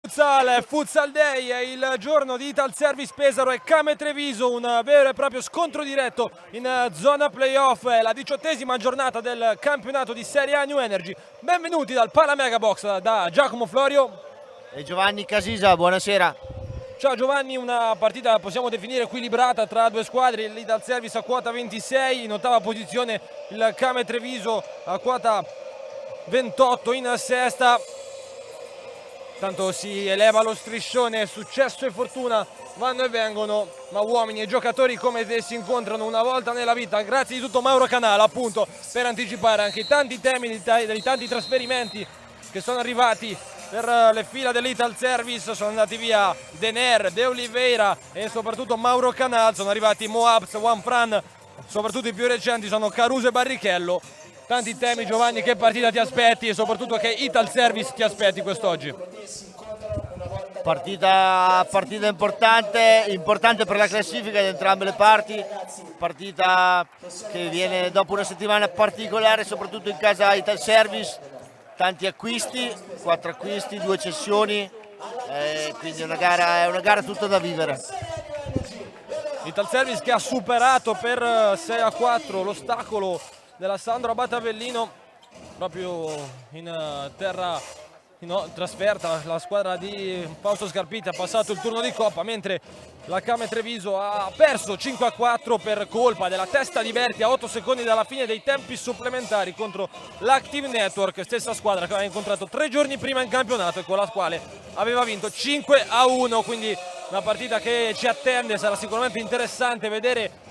Futsal Day è il giorno di Italservice Pesaro e Kame Treviso, un vero e proprio scontro diretto in zona playoff. È la 18ª giornata del campionato di Serie A New Energy. Benvenuti dal Pala Mega Box da Giacomo Florio e Giovanni Casisa, buonasera. Ciao Giovanni, una partita possiamo definire equilibrata tra due squadre, l'Italservice a quota 26, in ottava posizione il Kame Treviso a quota 28 in sesta. Tanto si eleva lo striscione, successo e fortuna vanno e vengono, ma uomini e giocatori come te si incontrano una volta nella vita. Grazie di tutto Mauro Canala, appunto, per anticipare anche i tanti temi dei tanti trasferimenti che sono arrivati per le fila dell'Italservice. Sono andati via Dener, De Oliveira e soprattutto Mauro Canal, sono arrivati Moabs, Juanfran, soprattutto i più recenti sono Caruso e Barrichello. Tanti temi. Giovanni, che partita ti aspetti e soprattutto che Italservice ti aspetti quest'oggi? Partita importante per la classifica di entrambe le parti, partita che viene dopo una settimana particolare soprattutto in casa Italservice, tanti acquisti, 4 acquisti, 2 cessioni, quindi è una gara tutta da vivere. Italservice che ha superato per 6-4 l'ostacolo della Sandro Abate Avellino proprio in terra trasferta. La squadra di Fausto Scarpiti ha passato il turno di Coppa, mentre la Kame Treviso ha perso 5-4 per colpa della testa di Berti a 8 secondi dalla fine dei tempi supplementari contro l'Active Network, stessa squadra che aveva incontrato 3 giorni prima in campionato e con la quale aveva vinto 5-1, quindi una partita che ci attende. Sarà sicuramente interessante vedere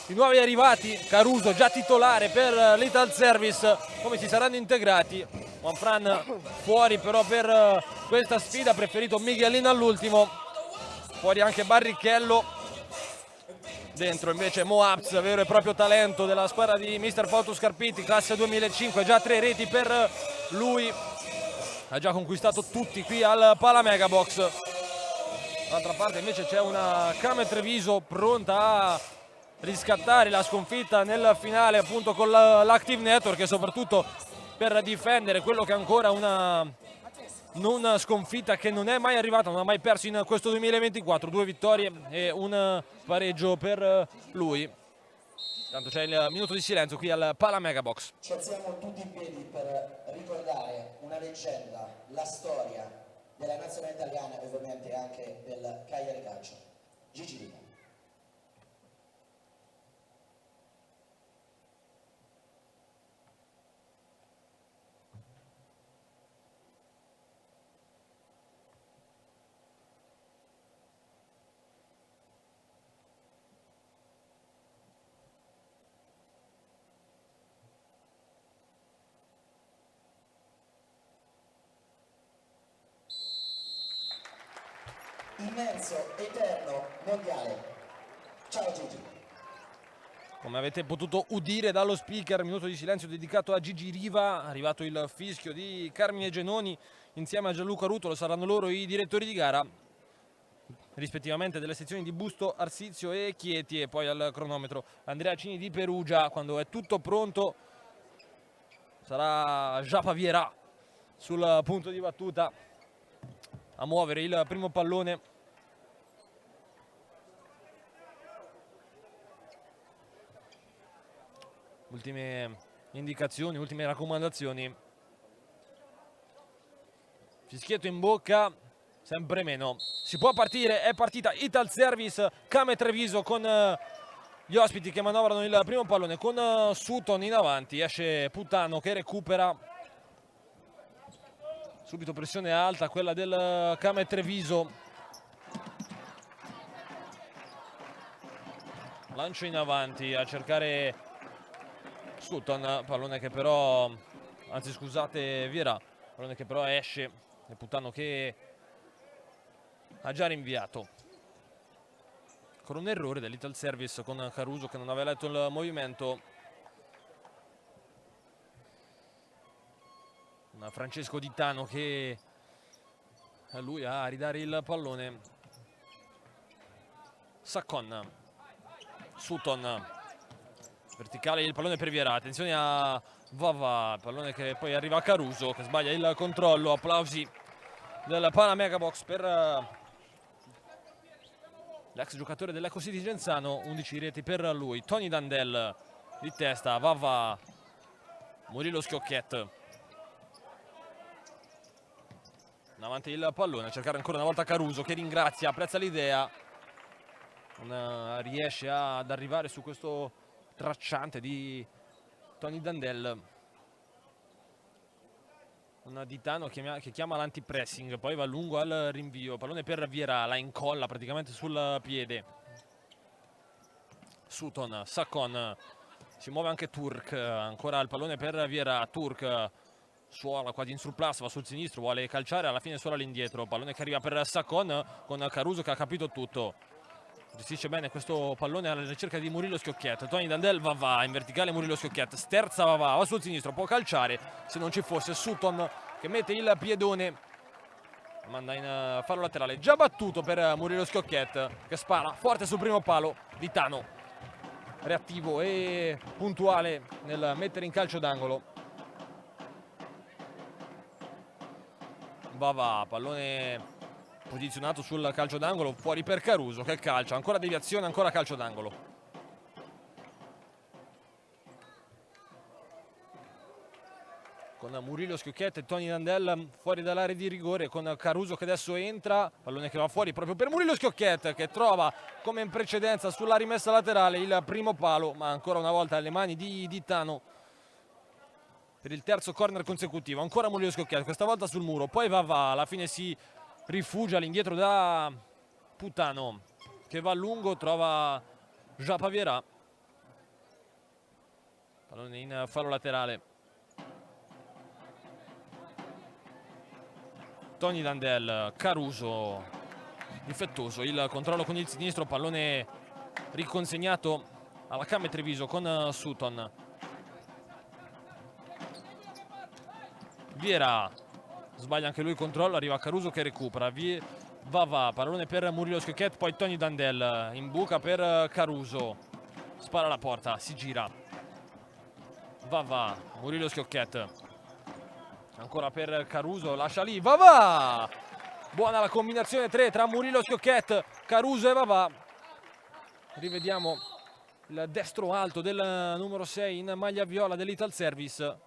i nuovi arrivati, Caruso già titolare per l'Italservice, come si saranno integrati. Juanfran fuori però per questa sfida, ha preferito Miguelino all'ultimo, fuori anche Barrichello, dentro invece Moabs, vero e proprio talento della squadra di mister Fausto Scarpiti, classe 2005, già 3 reti per lui, ha già conquistato tutti qui al Pala Mega Box. D'altra parte invece c'è una Kame Treviso pronta a riscattare la sconfitta nel finale appunto con l'Active Network e soprattutto per difendere quello che è ancora una sconfitta che non è mai arrivata, non ha mai perso in questo 2024, 2 vittorie e un pareggio per lui. Tanto c'è il minuto di silenzio qui al Pala Mega Box. Ci alziamo tutti in piedi per ricordare una leggenda, la storia della nazionale italiana e ovviamente anche del Cagliari Calcio, Gigi Riva. Immenso, eterno, mondiale. Ciao Gigi. Come avete potuto udire dallo speaker, minuto di silenzio dedicato a Gigi Riva, arrivato il fischio di Carmine Genoni insieme a Gianluca Rutolo, saranno loro i direttori di gara, rispettivamente delle sezioni di Busto, Arsizio e Chieti, e poi al cronometro Andrea Cini di Perugia. Quando è tutto pronto sarà Japa Vierà sul punto di battuta a muovere il primo pallone. Ultime indicazioni, ultime raccomandazioni. Fischietto in bocca, sempre meno. Si può partire, è partita Italservice, Kame Treviso con gli ospiti che manovrano il primo pallone, con Sutton in avanti, esce Putano che recupera. Subito pressione alta, quella del Kame Treviso. Lancio in avanti a cercare Sutton, pallone che però, anzi scusate, Vierà, pallone che però esce, e Putano che ha già rinviato. Con un errore dell'Italservice con Caruso che non aveva letto il movimento. Francesco Di Tano che è lui a ridare il pallone. Saccon, Sutton, verticale il pallone per Vierà, attenzione a Vava, pallone che poi arriva a Caruso che sbaglia il controllo. Applausi del Pala Megabox per l'ex giocatore dell'Eco City Genzano, 11 reti per lui. Tony Dandel di testa, va Murillo Schiocchet. Davanti il pallone, a cercare ancora una volta Caruso che ringrazia, apprezza l'idea. Non riesce ad arrivare su questo tracciante di Tony Dandel. Un Ditano che chiama l'anti-pressing, poi va lungo al rinvio, pallone per Vieira, la incolla praticamente sul piede. Sutton, Sakon, si muove anche Turk, ancora il pallone per Vieira, Turk suola quasi in surplus, va sul sinistro, vuole calciare, alla fine suola all'indietro, pallone che arriva per Sakon con Caruso che ha capito tutto. Gestisce bene questo pallone alla ricerca di Murillo Schiocchet. Tony Dandel va in verticale, Murillo Schiocchet sterza, va sul sinistro, può calciare se non ci fosse Sutton che mette il piedone, manda in fallo laterale, già battuto per Murillo Schiocchet che spara forte sul primo palo. Ditano reattivo e puntuale nel mettere in calcio d'angolo. Va, pallone posizionato sul calcio d'angolo, fuori per Caruso che calcia, ancora deviazione, ancora calcio d'angolo. Con Murillo Schiocchet e Tony Dandel fuori dall'area di rigore, con Caruso che adesso entra, pallone che va fuori proprio per Murillo Schiocchet che trova come in precedenza sulla rimessa laterale il primo palo, ma ancora una volta alle mani di Ditano per il terzo corner consecutivo. Ancora Murillo Schiocchet, questa volta sul muro, poi va, alla fine si rifugia all'indietro da Putano che va a lungo, trova Japa Vieira, pallone in fallo laterale. Tony Dandel, Caruso difettoso, il controllo con il sinistro, pallone riconsegnato alla Came Treviso con Sutton. Vieira sbaglia anche lui il controllo, arriva Caruso che recupera, va, pallone per Murillo Schiocchet, poi Tony Dandel in buca per Caruso, spara alla porta, si gira, va, Murillo Schiocchet, ancora per Caruso, lascia lì, va, buona la combinazione 3 tra Murillo Schiocchet, Caruso e va. Rivediamo il destro alto del numero 6 in maglia viola dell'Ital Service.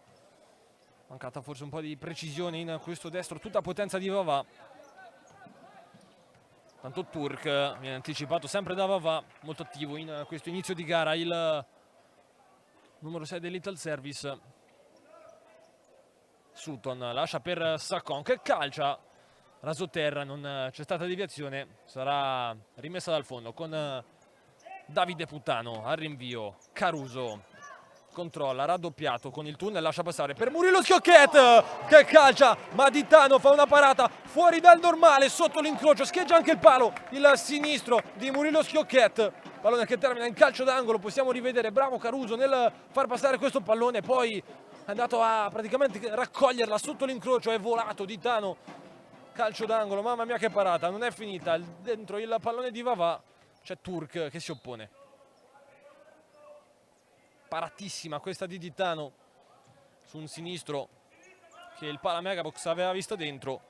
Mancata forse un po' di precisione in questo destro, tutta potenza di Vava. Tanto Turk viene anticipato sempre da Vava, molto attivo in questo inizio di gara il numero 6 dell'Ital Service. Sutton lascia per Sakon che calcia rasoterra, non c'è stata deviazione, sarà rimessa dal fondo con Davide Putano al rinvio. Caruso controlla, raddoppiato con il tunnel, lascia passare per Murillo Schiocchet che calcia, ma Ditano fa una parata fuori dal normale, sotto l'incrocio, scheggia anche il palo, il sinistro di Murillo Schiocchet, pallone che termina in calcio d'angolo. Possiamo rivedere, bravo Caruso nel far passare questo pallone, poi è andato a praticamente raccoglierla sotto l'incrocio, è volato Ditano, calcio d'angolo, mamma mia che parata, non è finita, dentro il pallone di Vava c'è Turk che si oppone. Paratissima questa di Ditano su un sinistro che il Pala Megabox aveva visto dentro,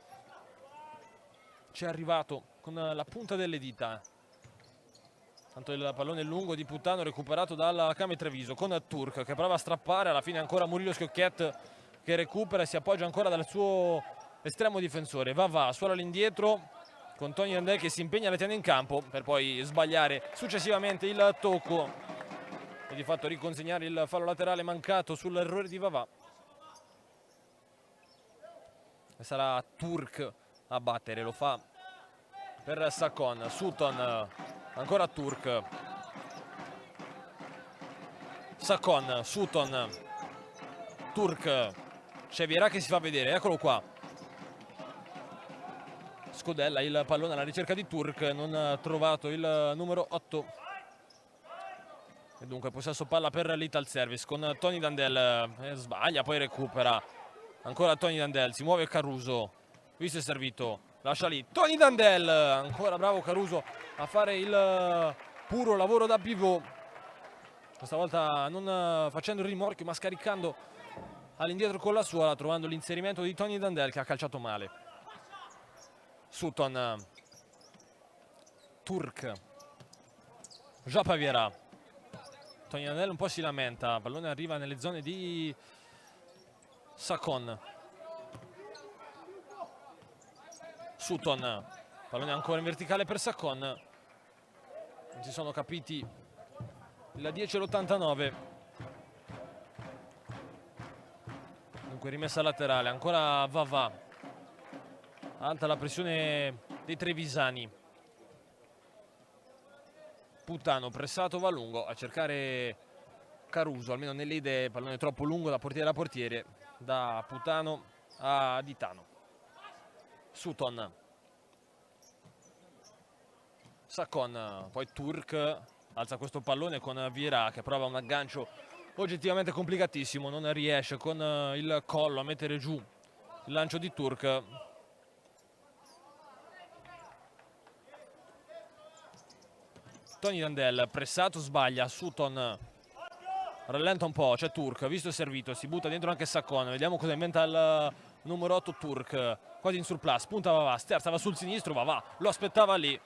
ci è arrivato con la punta delle dita. Tanto il pallone lungo di Putano recuperato dalla Came Treviso con Turk che prova a strappare, alla fine ancora Murillo Schiocchet che recupera e si appoggia ancora dal suo estremo difensore. Va, suola all'indietro con Tony Dandel che si impegna e la tiene in campo per poi sbagliare successivamente il tocco e di fatto riconsegnare il fallo laterale mancato sull'errore di Vava. E sarà Turk a battere, lo fa per Sakon. Sutton, ancora Turk, Sakon, Sutton, Turk, c'è Vieira che si fa vedere, eccolo qua. Scodella il pallone alla ricerca di Turk, non ha trovato il numero 8. E dunque possesso palla per l'Ital Service con Tony Dandel, sbaglia, poi recupera. Ancora Tony Dandel, si muove Caruso, visto è servito, lascia lì Tony Dandel, ancora bravo Caruso a fare il puro lavoro da pivot. Questa volta non facendo il rimorchio ma scaricando all'indietro con la suola, trovando l'inserimento di Tony Dandel che ha calciato male. Sutton, Turk, Japaviera. Tony Dandel un po' si lamenta, pallone arriva nelle zone di Sakon. Sutton, pallone ancora in verticale per Sakon. Non si sono capiti il 10 e l'89. Dunque rimessa laterale, ancora Vavà. Alta la pressione dei trevisani. Putano pressato, va lungo a cercare Caruso, almeno nelle idee, pallone troppo lungo da portiere a portiere, da Putano a Ditano. Sutton, Sakon, poi Turk alza questo pallone con Vieira che prova un aggancio oggettivamente complicatissimo, non riesce con il collo a mettere giù il lancio di Turk. Tony Dandel pressato, sbaglia, Sutton rallenta un po', c'è Turk, visto e servito, si butta dentro anche Sakon, vediamo cosa inventa il numero 8 Turk, quasi in surplus, punta Vavà, sterzava sul sinistro, Vavà lo aspettava lì,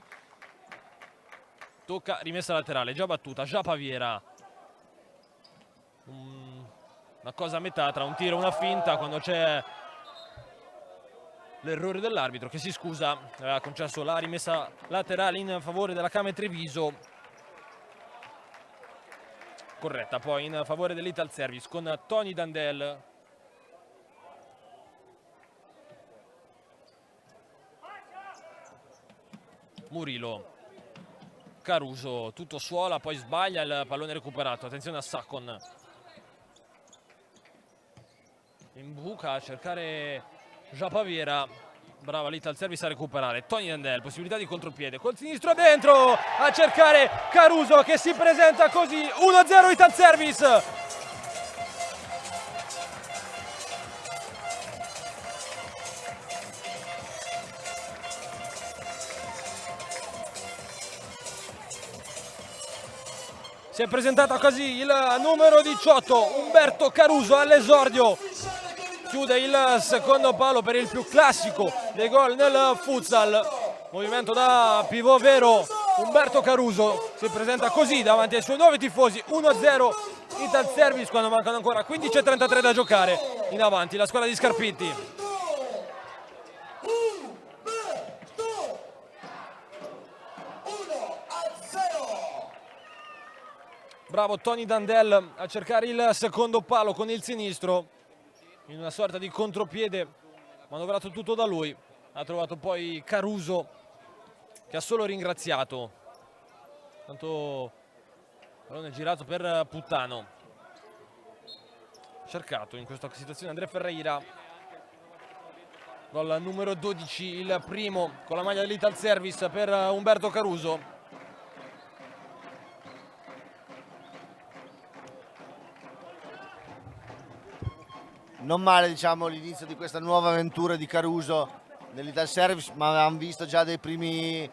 tocca rimessa laterale, già battuta, Japaviera, una cosa a metà tra un tiro e una finta quando c'è l'errore dell'arbitro che si scusa, aveva concesso la rimessa laterale in favore della Kame Treviso, corretta poi in favore dell'Ital Service con Tony Dandel. Murilo, Caruso, tutto suola, poi sbaglia, il pallone recuperato, attenzione a Sakon. In buca a cercare Japaviera, brava l'Ital Service a recuperare. Tony Dandel, possibilità di contropiede col sinistro dentro a cercare Caruso che si presenta così. 1-0 Ital Service. Si è presentata così il numero 18 Umberto Caruso all'esordio. Chiude il secondo palo per il più classico dei gol nel futsal. Movimento da pivot vero. Umberto Caruso si presenta così davanti ai suoi nuovi tifosi. 1-0 Ital Service quando mancano ancora 15:33 da giocare. In avanti la squadra di Scarpitti. Bravo Tony Dandel a cercare il secondo palo con il sinistro. In una sorta di contropiede, manovrato tutto da lui. Ha trovato poi Caruso che ha solo ringraziato. Tanto pallone girato per Putano. Cercato in questa situazione Andrea Ferreira. Gol numero 12, il primo con la maglia dell'Ital Service per Umberto Caruso. Non male, diciamo, l'inizio di questa nuova avventura di Caruso nell'Ital Service, ma avevamo visto già dai primi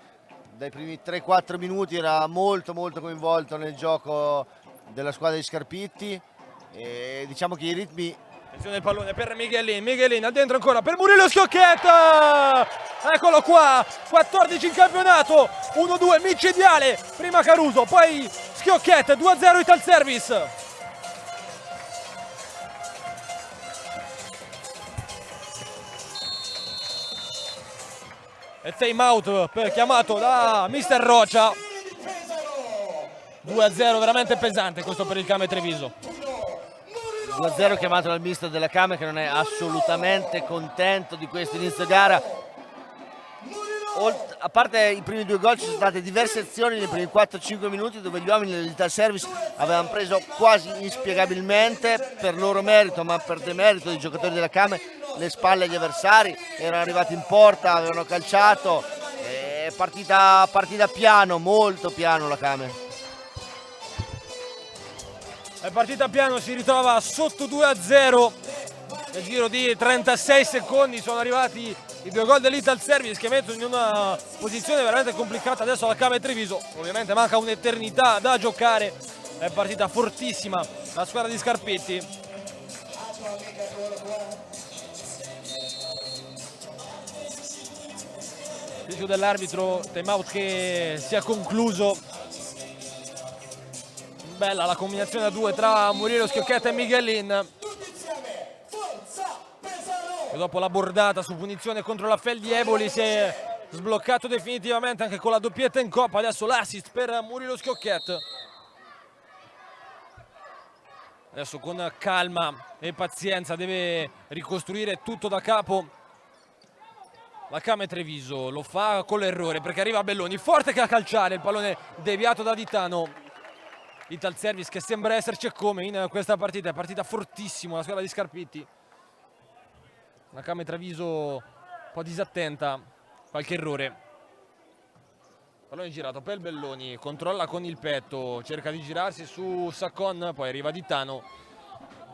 3-4 minuti, era molto coinvolto nel gioco della squadra di Scarpitti e diciamo che i ritmi... Attenzione il pallone per Miguelin, al dentro ancora per Murillo, Schiocchetta! Eccolo qua, 14 in campionato, 1-2 micidiale, prima Caruso, poi Schiocchetta, 2-0 Ital Service. E time out chiamato da mister Rocia. 2-0 veramente pesante questo per il Kame Treviso. 2-0 chiamato dal mister della Kame che non è assolutamente contento di questo inizio gara. A parte i primi due gol ci sono state diverse azioni nei primi 4-5 minuti dove gli uomini dell'Ital Service avevano preso quasi inspiegabilmente, per loro merito ma per demerito dei giocatori della Kame, le spalle agli avversari, erano arrivati in porta, avevano calciato, partita piano, molto piano la Kame. È partita piano, si ritrova sotto 2-0 nel giro di 36 secondi, sono arrivati i due gol dell'Ital Service che mettono in una posizione veramente complicata adesso la Kame Treviso. Ovviamente manca un'eternità da giocare, è partita fortissima la squadra di Scarpetti. Dice dell'arbitro, time out che si è concluso. Bella la combinazione a due tra Murilo Schiocchetta e Miguelin. E dopo la bordata su punizione contro la Fel di Eboli si è sbloccato definitivamente anche con la doppietta in coppa. Adesso l'assist per Murilo Schiocchet. Adesso con calma e pazienza deve ricostruire tutto da capo la Came Treviso. Lo fa con l'errore perché arriva Belloni, forte che a calciare, il pallone deviato da Ditano. Ital Service che sembra esserci come in questa partita, è partita fortissimo la squadra di Scarpitti. La Came Treviso un po' disattenta, qualche errore. Pallone girato per Belloni, controlla con il petto, cerca di girarsi su Sacon, poi arriva Ditano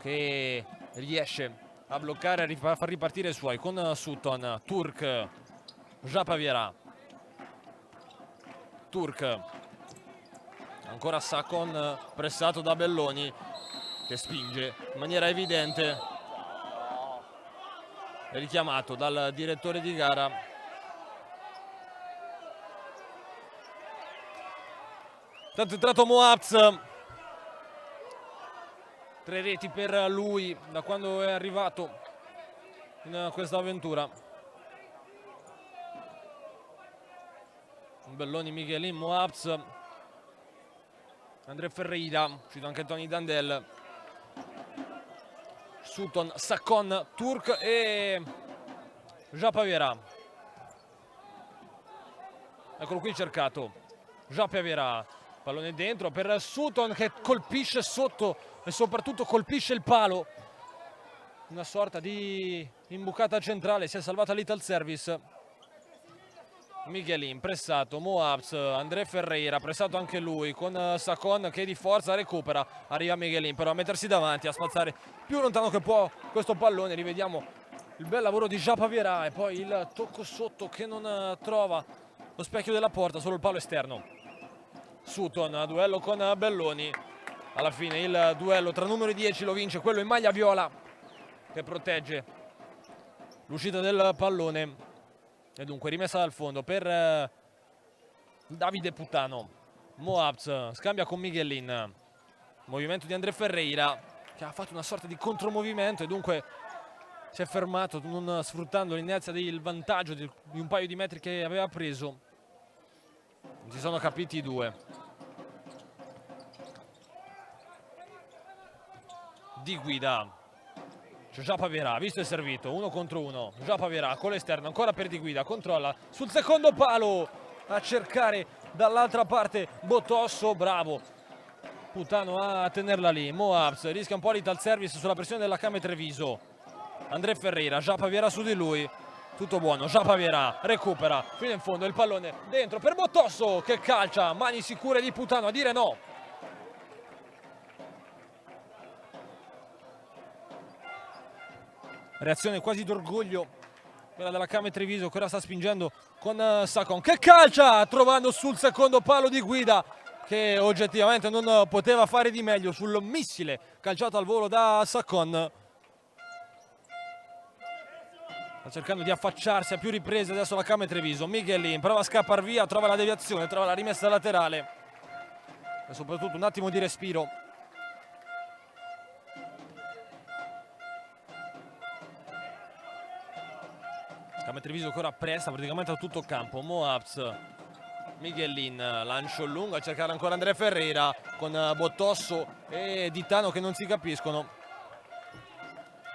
che riesce a bloccare e a far ripartire i suoi con Sutton, Turk, Japaviera, Turk, ancora Sacon pressato da Belloni che spinge in maniera evidente, richiamato dal direttore di gara. Tanto entrato Moabs, 3 reti per lui da quando è arrivato in questa avventura. Belloni, Miguelin, Moabs, André Ferreira, uscito anche Tony Dandel, Sutton, Sacon, Turk e Japaviera. Eccolo qui cercato, Japaviera. Pallone dentro per Sutton che colpisce sotto e soprattutto colpisce il palo. Una sorta di imbucata centrale, si è salvata l'Ital Service. Miguelin pressato, Moabs, André Ferreira pressato anche lui con Sacon che di forza recupera. Arriva Miguelin però a mettersi davanti, a spazzare più lontano che può questo pallone. Rivediamo il bel lavoro di Japaviera e poi il tocco sotto che non trova lo specchio della porta, solo il palo esterno. Sutton a duello con Belloni, alla fine il duello tra numero 10 lo vince quello in maglia viola che protegge l'uscita del pallone e dunque rimessa dal fondo per Davide Putano. Moabs scambia con Miguelin, movimento di André Ferreira che ha fatto una sorta di contromovimento e dunque si è fermato non sfruttando l'inerzia del vantaggio di un paio di metri che aveva preso. Si sono capiti i due. Di guida c'è Japaviera, visto e servito, 1 contro 1. Japaviera con l'esterno ancora per Di Guida, controlla sul secondo palo a cercare dall'altra parte Botosso, bravo Putano a tenerla lì. Moabs rischia un po' l'Ital Service sulla pressione della Came Treviso. André Ferreira, Japaviera su di lui, tutto buono, Japaviera recupera fino in fondo, il pallone dentro per Botosso che calcia, mani sicure di Putano a dire no. Reazione quasi d'orgoglio quella della Came Treviso che ora sta spingendo con Sacon che calcia trovando sul secondo palo Di Guida che oggettivamente non poteva fare di meglio sul missile calciato al volo da Sacon. Sta cercando di affacciarsi a più riprese adesso la Came Treviso. Miguelin prova a scappare via, trova la deviazione, trova la rimessa laterale e soprattutto un attimo di respiro. Came Treviso che ora presta praticamente a tutto il campo. Moabs, Miguelin, lancio lungo a cercare ancora André Ferreira con Botosso e Ditano che non si capiscono.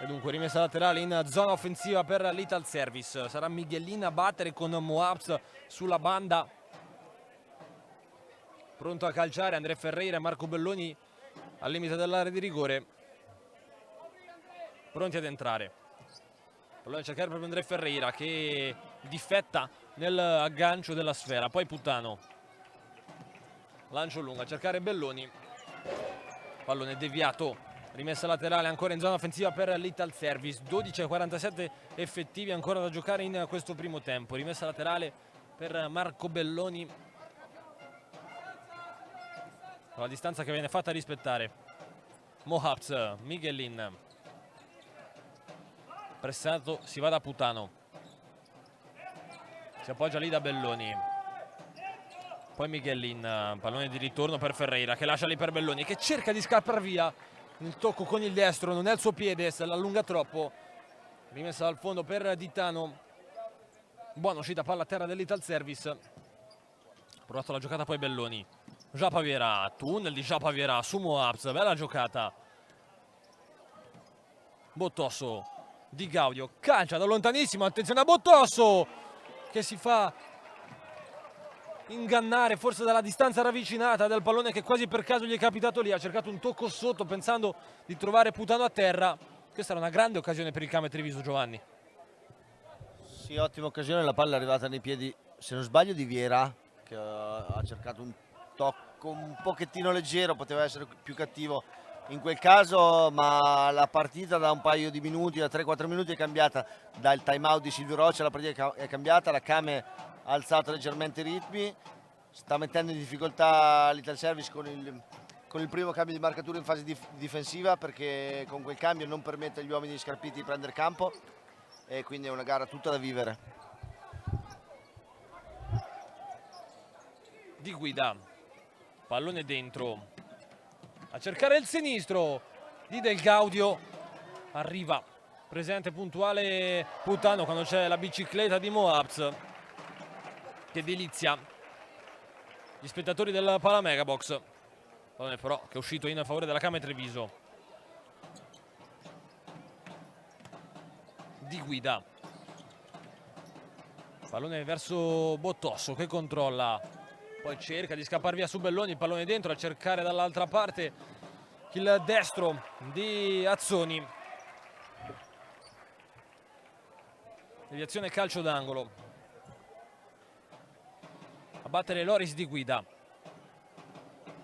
E dunque rimessa laterale in zona offensiva per l'Ital Service. Sarà Miguelin a battere con Moabs sulla banda. Pronto a calciare André Ferreira e Marco Belloni al limite dell'area di rigore. Pronti ad entrare. Pallone a cercare proprio André Ferreira che difetta nel aggancio della sfera. Poi Putano. Lancio lungo a cercare Belloni. Pallone deviato. Rimessa laterale ancora in zona offensiva per l'Ital Service. 12:47 effettivi ancora da giocare in questo primo tempo. Rimessa laterale per Marco Belloni. La distanza che viene fatta rispettare. Moabs, Miguelin. Pressato, si va da Putano. Si appoggia lì da Belloni. Poi Miguelin, pallone di ritorno per Ferreira che lascia lì per Belloni, che cerca di scappare via. Il tocco con il destro, non è il suo piede, se l'allunga troppo. Rimessa al fondo per Ditano. Buona uscita palla a terra dell'Ital Service. Provato la giocata poi Belloni. Japaviera, tunnel di Japaviera su Moabs, bella giocata. Bottosso di Gaudio, calcia da lontanissimo, attenzione a Bottosso che si fa ingannare forse dalla distanza ravvicinata del pallone che quasi per caso gli è capitato lì. Ha cercato un tocco sotto pensando di trovare Putano a terra. Questa era una grande occasione per il Camere Treviso, Giovanni. Sì, ottima occasione, la palla è arrivata nei piedi, se non sbaglio, di Viera, che ha cercato un tocco un pochettino leggero, poteva essere più cattivo in quel caso, ma la partita da un paio di minuti, da 3-4 minuti è cambiata. Dal time out di Silvio Roccia la partita è cambiata, la Came ha alzato leggermente i ritmi, sta mettendo in difficoltà l'Ital Service con il primo cambio di marcatura in fase difensiva, perché con quel cambio non permette agli uomini di Scarpiti di prendere campo, e quindi è una gara tutta da vivere. Di Guida, pallone dentro a cercare il sinistro di Del Gaudio, arriva presente puntuale Putano quando c'è la bicicletta di Moabs che delizia gli spettatori del Palamegabox. Pallone però che è uscito in favore della Camere Treviso. Di Guida, pallone verso Bottosso che controlla, poi cerca di scappare via su Belloni, il pallone dentro a cercare dall'altra parte il destro di Azzoni. Deviazione calcio d'angolo. A battere Loris Di Guida.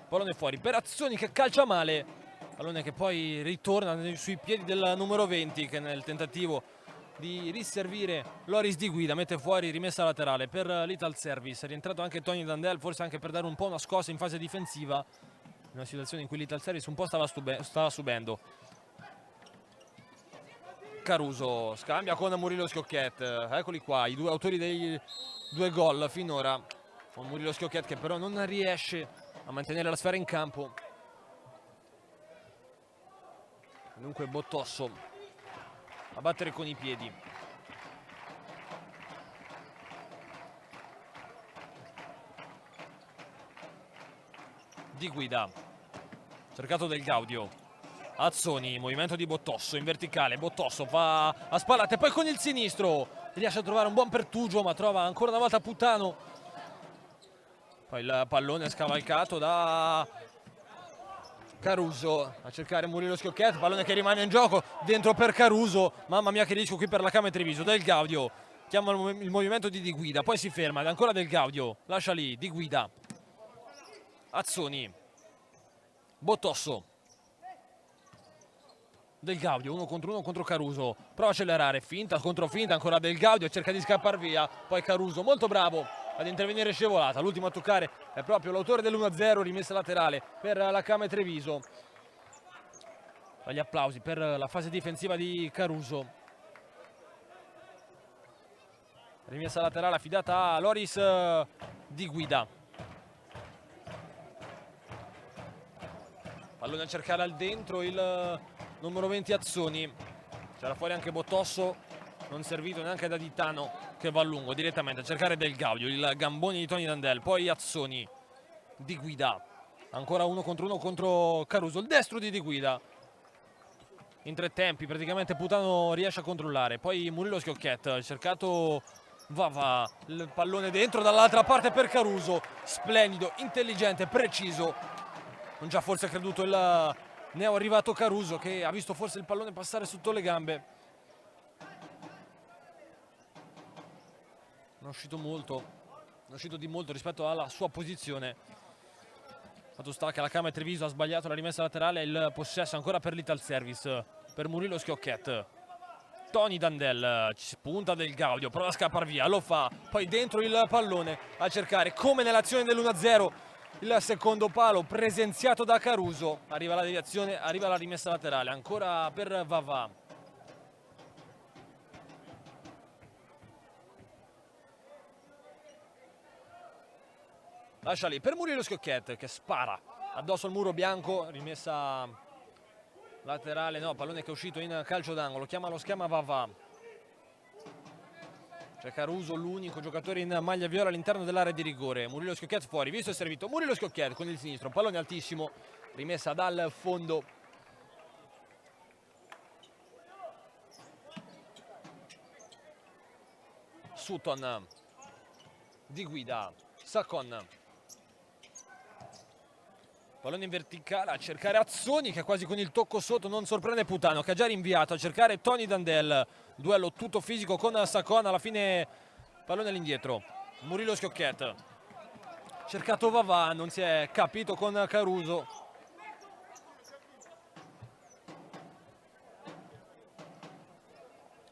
Pallone fuori per Azzoni che calcia male. Pallone che poi ritorna sui piedi del numero 20 che nel tentativo di riservire Loris Di Guida mette fuori, rimessa laterale per l'Ital Service. È rientrato anche Tony Dandel, forse anche per dare un po' una scossa in fase difensiva, in una situazione in cui l'Ital Service un po' stava subendo. Caruso scambia con Murillo Schiocchet, eccoli qua i due autori dei due gol finora, con Murillo Schiocchet che però non riesce a mantenere la sfera in campo. Dunque Bottosso a battere con i piedi. Di Guida, cercato Del Gaudio. Azzoni, movimento di Bottosso in verticale. Bottosso va a spallate, poi con il sinistro riesce a trovare un buon Pertugio, ma trova ancora una volta Putano. Poi il pallone scavalcato da Caruso a cercare Murillo Schiocchet, pallone che rimane in gioco dentro per Caruso. Mamma mia che rischio qui per la Camere Treviso. Del Gaudio chiama il movimento di Guida, poi si ferma ed ancora Del Gaudio lascia lì Di Guida. Azzoni, Bottosso, Del Gaudio 1 contro Caruso, prova a accelerare, finta contro finta, ancora Del Gaudio cerca di scappare via, poi Caruso molto bravo ad intervenire scevolata. L'ultimo a toccare è proprio l'autore dell'1-0, rimessa laterale per la Camere Treviso. Gli applausi per la fase difensiva di Caruso. Rimessa laterale affidata a Loris Di Guida. Pallone a cercare al dentro il numero 20 Azzoni. C'era fuori anche Bottosso, non servito neanche da Ditano che va a lungo direttamente a cercare Del Gaudio, il gambone di Tony Dandel. Poi Azzoni, Di Guida, ancora 1 contro Caruso, il destro di Guida. In 3 tempi praticamente Putano riesce a controllare, poi Murillo Schiocchet, cercato Vava, il pallone dentro dall'altra parte per Caruso, splendido, intelligente, preciso. Non già forse creduto il neo arrivato Caruso che ha visto forse il pallone passare sotto le gambe. Non è uscito di molto rispetto alla sua posizione. Fatto sta che la Camere Treviso ha sbagliato la rimessa laterale, il possesso ancora per l'Ital Service, per Murillo Schiocchet. Tony Dandel, spunta Del Gaudio, prova a scappare via, lo fa, poi dentro il pallone a cercare, come nell'azione dell'1-0, il secondo palo presenziato da Caruso. Arriva la deviazione, arriva la rimessa laterale, ancora per Vava. lascia lì per Murillo Schiocchet che spara addosso al muro bianco, rimessa laterale, no, pallone che è uscito in calcio d'angolo, chiama lo schema Vavà. C'è Caruso, l'unico giocatore in maglia viola all'interno dell'area di rigore. Murillo Schiocchet fuori, visto e servito. Murillo Schiocchet con il sinistro, pallone altissimo, rimessa dal fondo. Sutton, Di Guida, Sacon. Pallone in verticale a cercare Azzoni che quasi con il tocco sotto non sorprende Putano che ha già rinviato a cercare Tony Dandel. Duello tutto fisico con Sacon, alla fine pallone all'indietro. Murillo Schiocchet. Cercato Vavà, non si è capito con Caruso.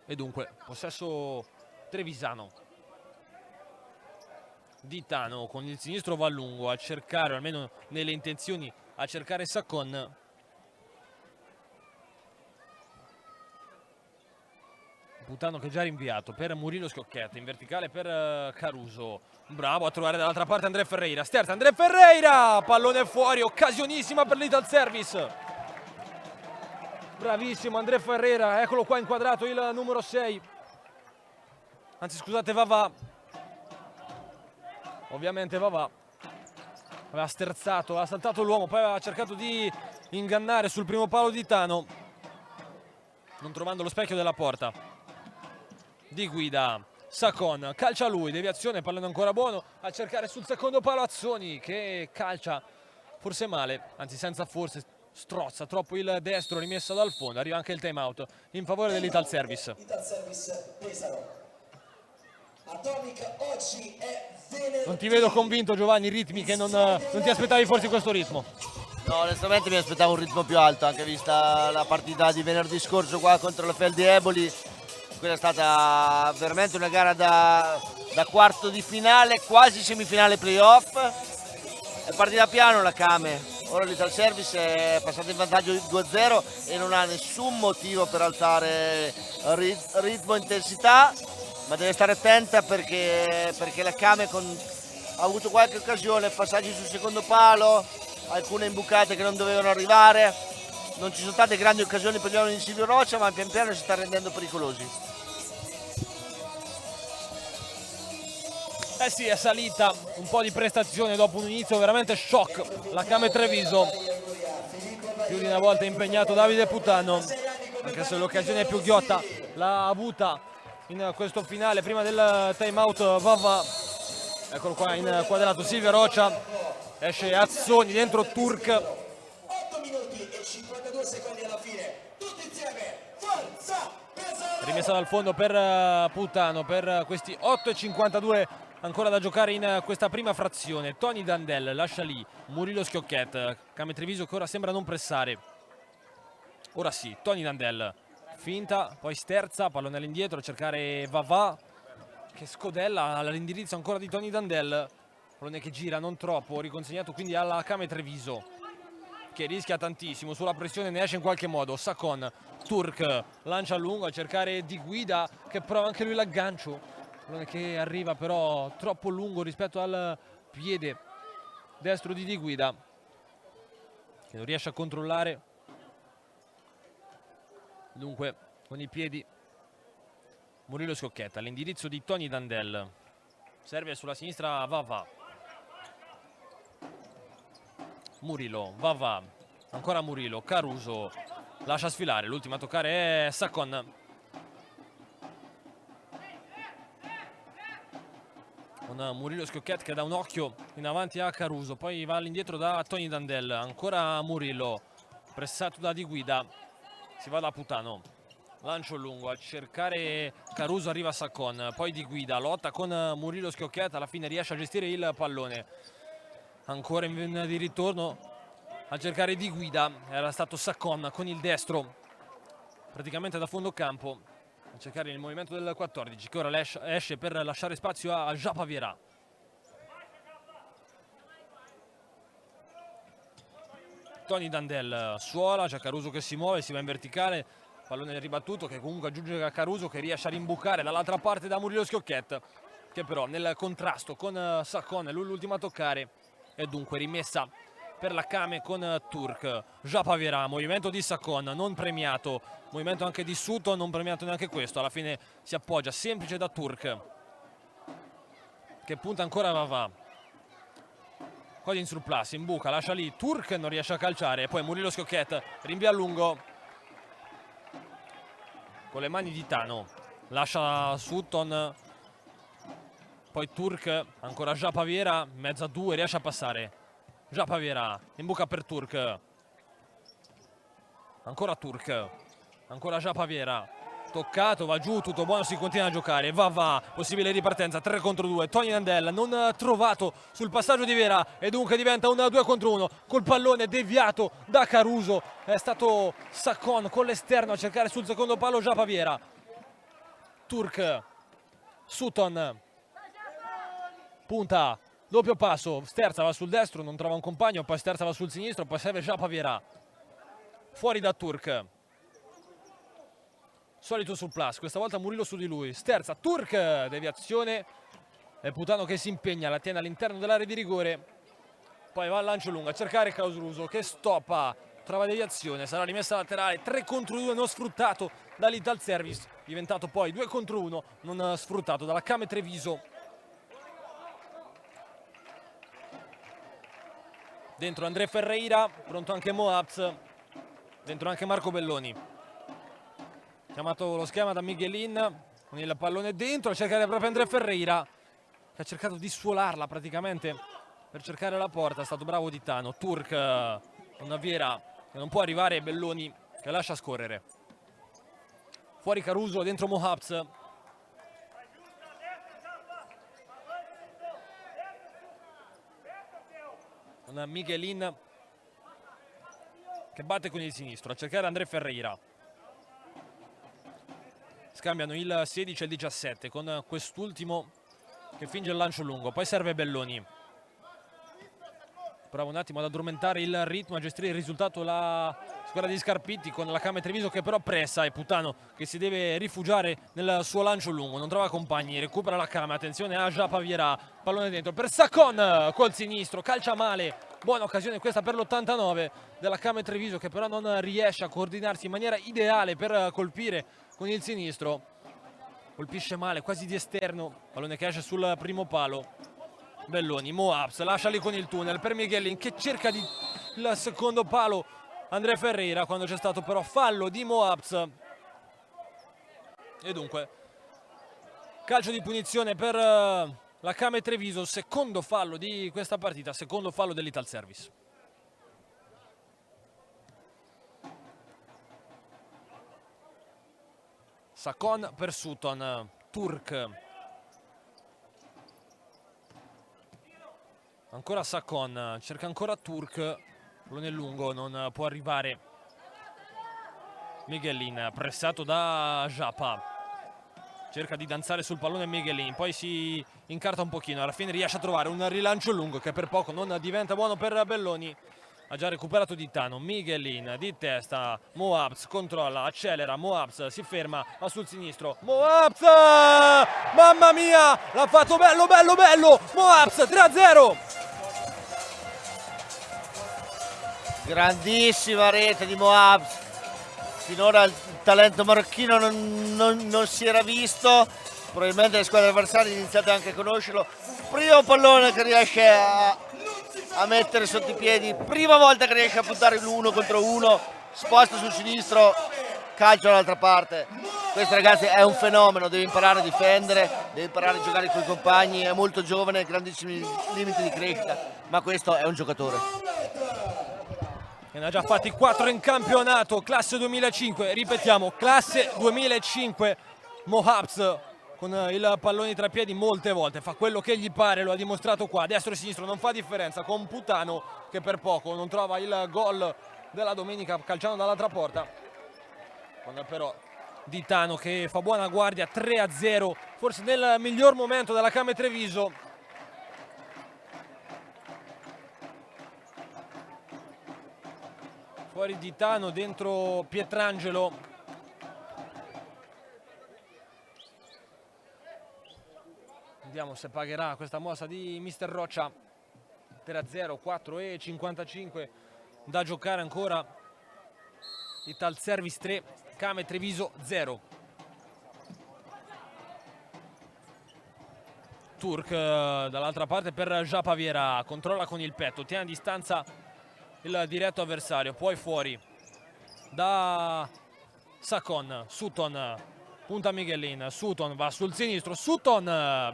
E dunque possesso trevisano. Ditano con il sinistro va a lungo a cercare, almeno nelle intenzioni, a cercare Sacon. Putano che già rinviato per Murillo Schiocchet, in verticale per Caruso. Bravo a trovare dall'altra parte André Ferreira. Sterza André Ferreira, pallone fuori, occasionissima per l'Ital Service. Bravissimo André Ferreira, eccolo qua inquadrato il numero 6. Anzi scusate, Vavà. Ovviamente Vavà aveva sterzato, aveva saltato l'uomo, poi aveva cercato di ingannare sul primo palo di Tano, non trovando lo specchio della porta. Di Guida, Sacon, calcia lui, deviazione, pallone ancora buono, a cercare sul secondo palo Azzoni che calcia forse male, anzi senza forse, strozza troppo il destro, rimessa dal fondo, arriva anche il time out in favore dell'Ital Service. Ital Service Pesaro. Atomic oggi è venerdì. Non ti vedo convinto Giovanni, ritmi che non ti aspettavi forse questo ritmo. No, onestamente mi aspettavo un ritmo più alto, anche vista la partita di venerdì scorso qua contro la Feldi Eboli. Quella è stata veramente una gara da quarto di finale, quasi semifinale playoff. È partita piano la Kame. Ora l'Ital Service è passato in vantaggio 2-0 e non ha nessun motivo per alzare ritmo e intensità, ma deve stare attenta perché la Kame ha avuto qualche occasione, passaggi sul secondo palo, alcune imbucate che non dovevano arrivare. Non ci sono state grandi occasioni per gli uomini di Silvio Roccia, ma pian piano si sta rendendo pericolosi. Eh sì, è salita un po' di prestazione dopo un inizio veramente shock. La Kame Treviso, più di una volta impegnato Davide Putano, anche se l'occasione più ghiotta l'ha avuta in questo finale prima del time out Vavà. Eccolo qua inquadrato Silvio Roccia, esce Azzoni dentro Turk. 8 minuti e 52 secondi alla fine. Tutti insieme. Forza Pesaro! Rimessa dal fondo per Putano per questi 8,52 ancora da giocare in questa prima frazione. Tony Dandel lascia lì Murillo Schiocchet, Kame Treviso che ora sembra non pressare. Ora sì, Tony Dandel finta, poi sterza, pallone all'indietro a cercare Vavà che scodella all'indirizzo ancora di Tony Dandel. Pallone che gira non troppo, riconsegnato quindi alla Kame Treviso che rischia tantissimo, sulla pressione ne esce in qualche modo. Sacon, Turk lancia a lungo a cercare Di Guida che prova anche lui l'aggancio, che arriva però troppo lungo rispetto al piede destro di Guida che non riesce a controllare, dunque con i piedi Murillo Schiocchet all'indirizzo di Tony Dandel. Serve sulla sinistra Vavà, Murillo, Vavà, ancora Murillo, Caruso lascia sfilare, l'ultima a toccare è Sacon. Con Murillo Schiocchet che dà un occhio in avanti a Caruso, poi va all'indietro da Tony Dandel, ancora Murillo, pressato da Di Guida, si va da Putano, lancio lungo a cercare Caruso, arriva Sacon, poi Di Guida, lotta con Murillo Schiocchet, alla fine riesce a gestire il pallone, ancora in vena di ritorno a cercare Di Guida, era stato Sacon con il destro, praticamente da fondo campo, a cercare il movimento del 14 che ora esce per lasciare spazio a Japaviera. Tony Dandel suola, c'è Caruso che si muove, si va in verticale, pallone ribattuto che comunque aggiunge a Caruso che riesce a rimbucare dall'altra parte da Murillo Schiocchet che però nel contrasto con Sacon è lui l'ultimo a toccare. e dunque rimessa per la Kame con Turk. Japavera, movimento di Sakon non premiato, movimento anche di Sutton non premiato neanche questo, alla fine si appoggia semplice da Turk che punta ancora Vavà. Qua in surplus, in buca, lascia lì Turk, non riesce a calciare, e poi Murillo Schiocchetta rinvia a lungo con le mani di Tano, lascia Sutton, poi Turk, ancora Japaviera, mezzo a due, riesce a passare. Japaviera, in buca per Turk, ancora Turk, ancora Japaviera, toccato, va giù, tutto buono, si continua a giocare, va, possibile ripartenza, 3 contro 2, Tony Nandel non trovato sul passaggio di Vera e dunque diventa un 2 contro 1, col pallone deviato da Caruso, è stato Sakon con l'esterno a cercare sul secondo palo Japaviera. Turk, Sutton, punta, doppio passo, Sterza va sul destro, non trova un compagno, poi Sterza va sul sinistro, poi serve Japaviera, fuori da Turk. Solito sul plus, questa volta Murillo su di lui, Sterza, Turk, deviazione, è Putano che si impegna, la tiene all'interno dell'area di rigore, poi va al lancio lungo a cercare Klaus Russo che stoppa, trova deviazione, sarà rimessa laterale, 3 contro 2 non sfruttato dall'Ital Service, diventato poi 2 contro 1 non sfruttato dalla Kame Treviso. Dentro André Ferreira, pronto anche Moabs, dentro anche Marco Belloni. Chiamato lo schema da Miguelin, con il pallone dentro, a cercare proprio André Ferreira, che ha cercato di suolarla praticamente per cercare la porta, è stato bravo di Tano. Turk, una Viera che non può arrivare, Belloni che lascia scorrere. Fuori Caruso, dentro Mohabs. Con Miguelin che batte con il sinistro, a cercare André Ferreira. Scambiano il 16 e il 17 con quest'ultimo che finge il lancio lungo, poi serve Belloni, prova un attimo ad addormentare il ritmo, a gestire il risultato la squadra di Scarpitti con la Kame Treviso che però pressa e Putano che si deve rifugiare nel suo lancio lungo, non trova compagni, recupera la Kame, attenzione a Japaviera, pallone dentro per Sakon col sinistro, calcia male, buona occasione questa per l'89 della Kame Treviso che però non riesce a coordinarsi in maniera ideale per colpire con il sinistro, colpisce male, quasi di esterno, pallone che esce sul primo palo. Belloni, Moabs, lascia lì con il tunnel per Miguelin che cerca il secondo palo André Ferreira quando c'è stato però fallo di Moabs. E dunque calcio di punizione per la Kame Treviso, secondo fallo di questa partita, secondo fallo dell'Ital Service. Sakon per Sutton, Turk, ancora Sakon, cerca ancora Turk, pallone lungo, non può arrivare Miguelin, pressato da Japa, cerca di danzare sul pallone Miguelin, poi si incarta un pochino, alla fine riesce a trovare un rilancio lungo che per poco non diventa buono per Belloni. Ha già recuperato di Tano, Miguelin di testa, Moabs controlla, accelera, Moabs si ferma, va sul sinistro, Moabs! Mamma mia! L'ha fatto bello, bello, bello! Moabs 3-0! Grandissima rete di Moabs, finora il talento marocchino non si era visto, probabilmente le squadre avversarie iniziate anche a conoscerlo. Primo pallone che riesce a mettere sotto i piedi, prima volta che riesce a puntare l'1 contro 1, sposta sul sinistro, calcio dall'altra parte. Questo ragazzi è un fenomeno, deve imparare a difendere, deve imparare a giocare con i compagni, è molto giovane, grandissimi limiti di crescita, ma questo è un giocatore. Ne ha già fatti 4 in campionato, classe 2005, ripetiamo, classe 2005, Mohabs con il pallone tra i piedi molte volte, fa quello che gli pare, lo ha dimostrato qua, destro e sinistro non fa differenza, con Putano che per poco non trova il gol della domenica calciando dall'altra porta, con però Di Tano che fa buona guardia, 3-0, forse nel miglior momento della Kame Treviso. Fuori Di Tano, dentro Pietrangelo. Vediamo se pagherà questa mossa di Mister Roccia. 3-0, 4:55 da giocare ancora. Ital Service 3, Kame Treviso 0. Turk dall'altra parte per Japaviera, controlla con il petto, tiene a distanza il diretto avversario, poi fuori da Sakon. Sutton punta Miguelin, Sutton va sul sinistro, Sutton,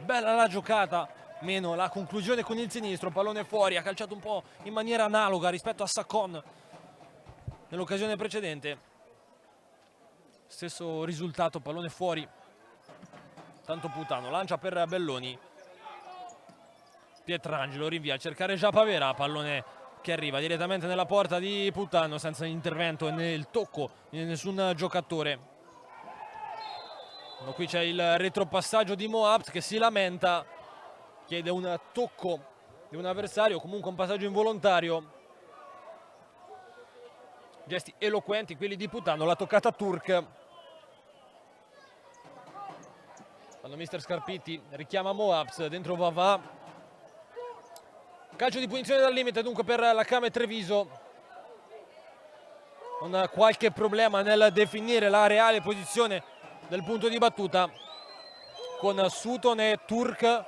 bella la giocata, meno la conclusione con il sinistro, pallone fuori, ha calciato un po' in maniera analoga rispetto a Sakon nell'occasione precedente. Stesso risultato, pallone fuori. Tanto Putano lancia per Belloni. Pietrangelo rinvia a cercare Japaviera, pallone che arriva direttamente nella porta di Putano senza intervento e nel tocco di nessun giocatore. Qui c'è il retropassaggio di Moabt che si lamenta, chiede un tocco di un avversario, comunque un passaggio involontario. Gesti eloquenti quelli di Putano, la toccata Turk. Quando mister Scarpitti richiama Moabs, dentro Vavà. Calcio di punizione dal limite dunque per la Kame Treviso. Con qualche problema nel definire la reale posizione del punto di battuta. Con Sutton e Turk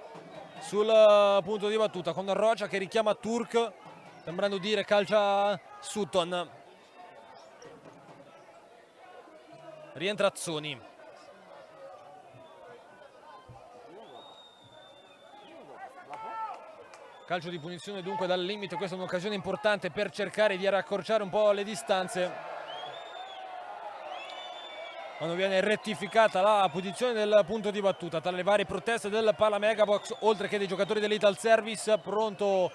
sul punto di battuta. Con Rocia che richiama Turk, sembrando dire calcia Sutton. Rientra Azzoni. Calcio di punizione dunque dal limite, questa è un'occasione importante per cercare di raccorciare un po' le distanze. Quando viene rettificata la posizione del punto di battuta, tra le varie proteste del Pala Megabox, oltre che dei giocatori dell'Ital Service, pronto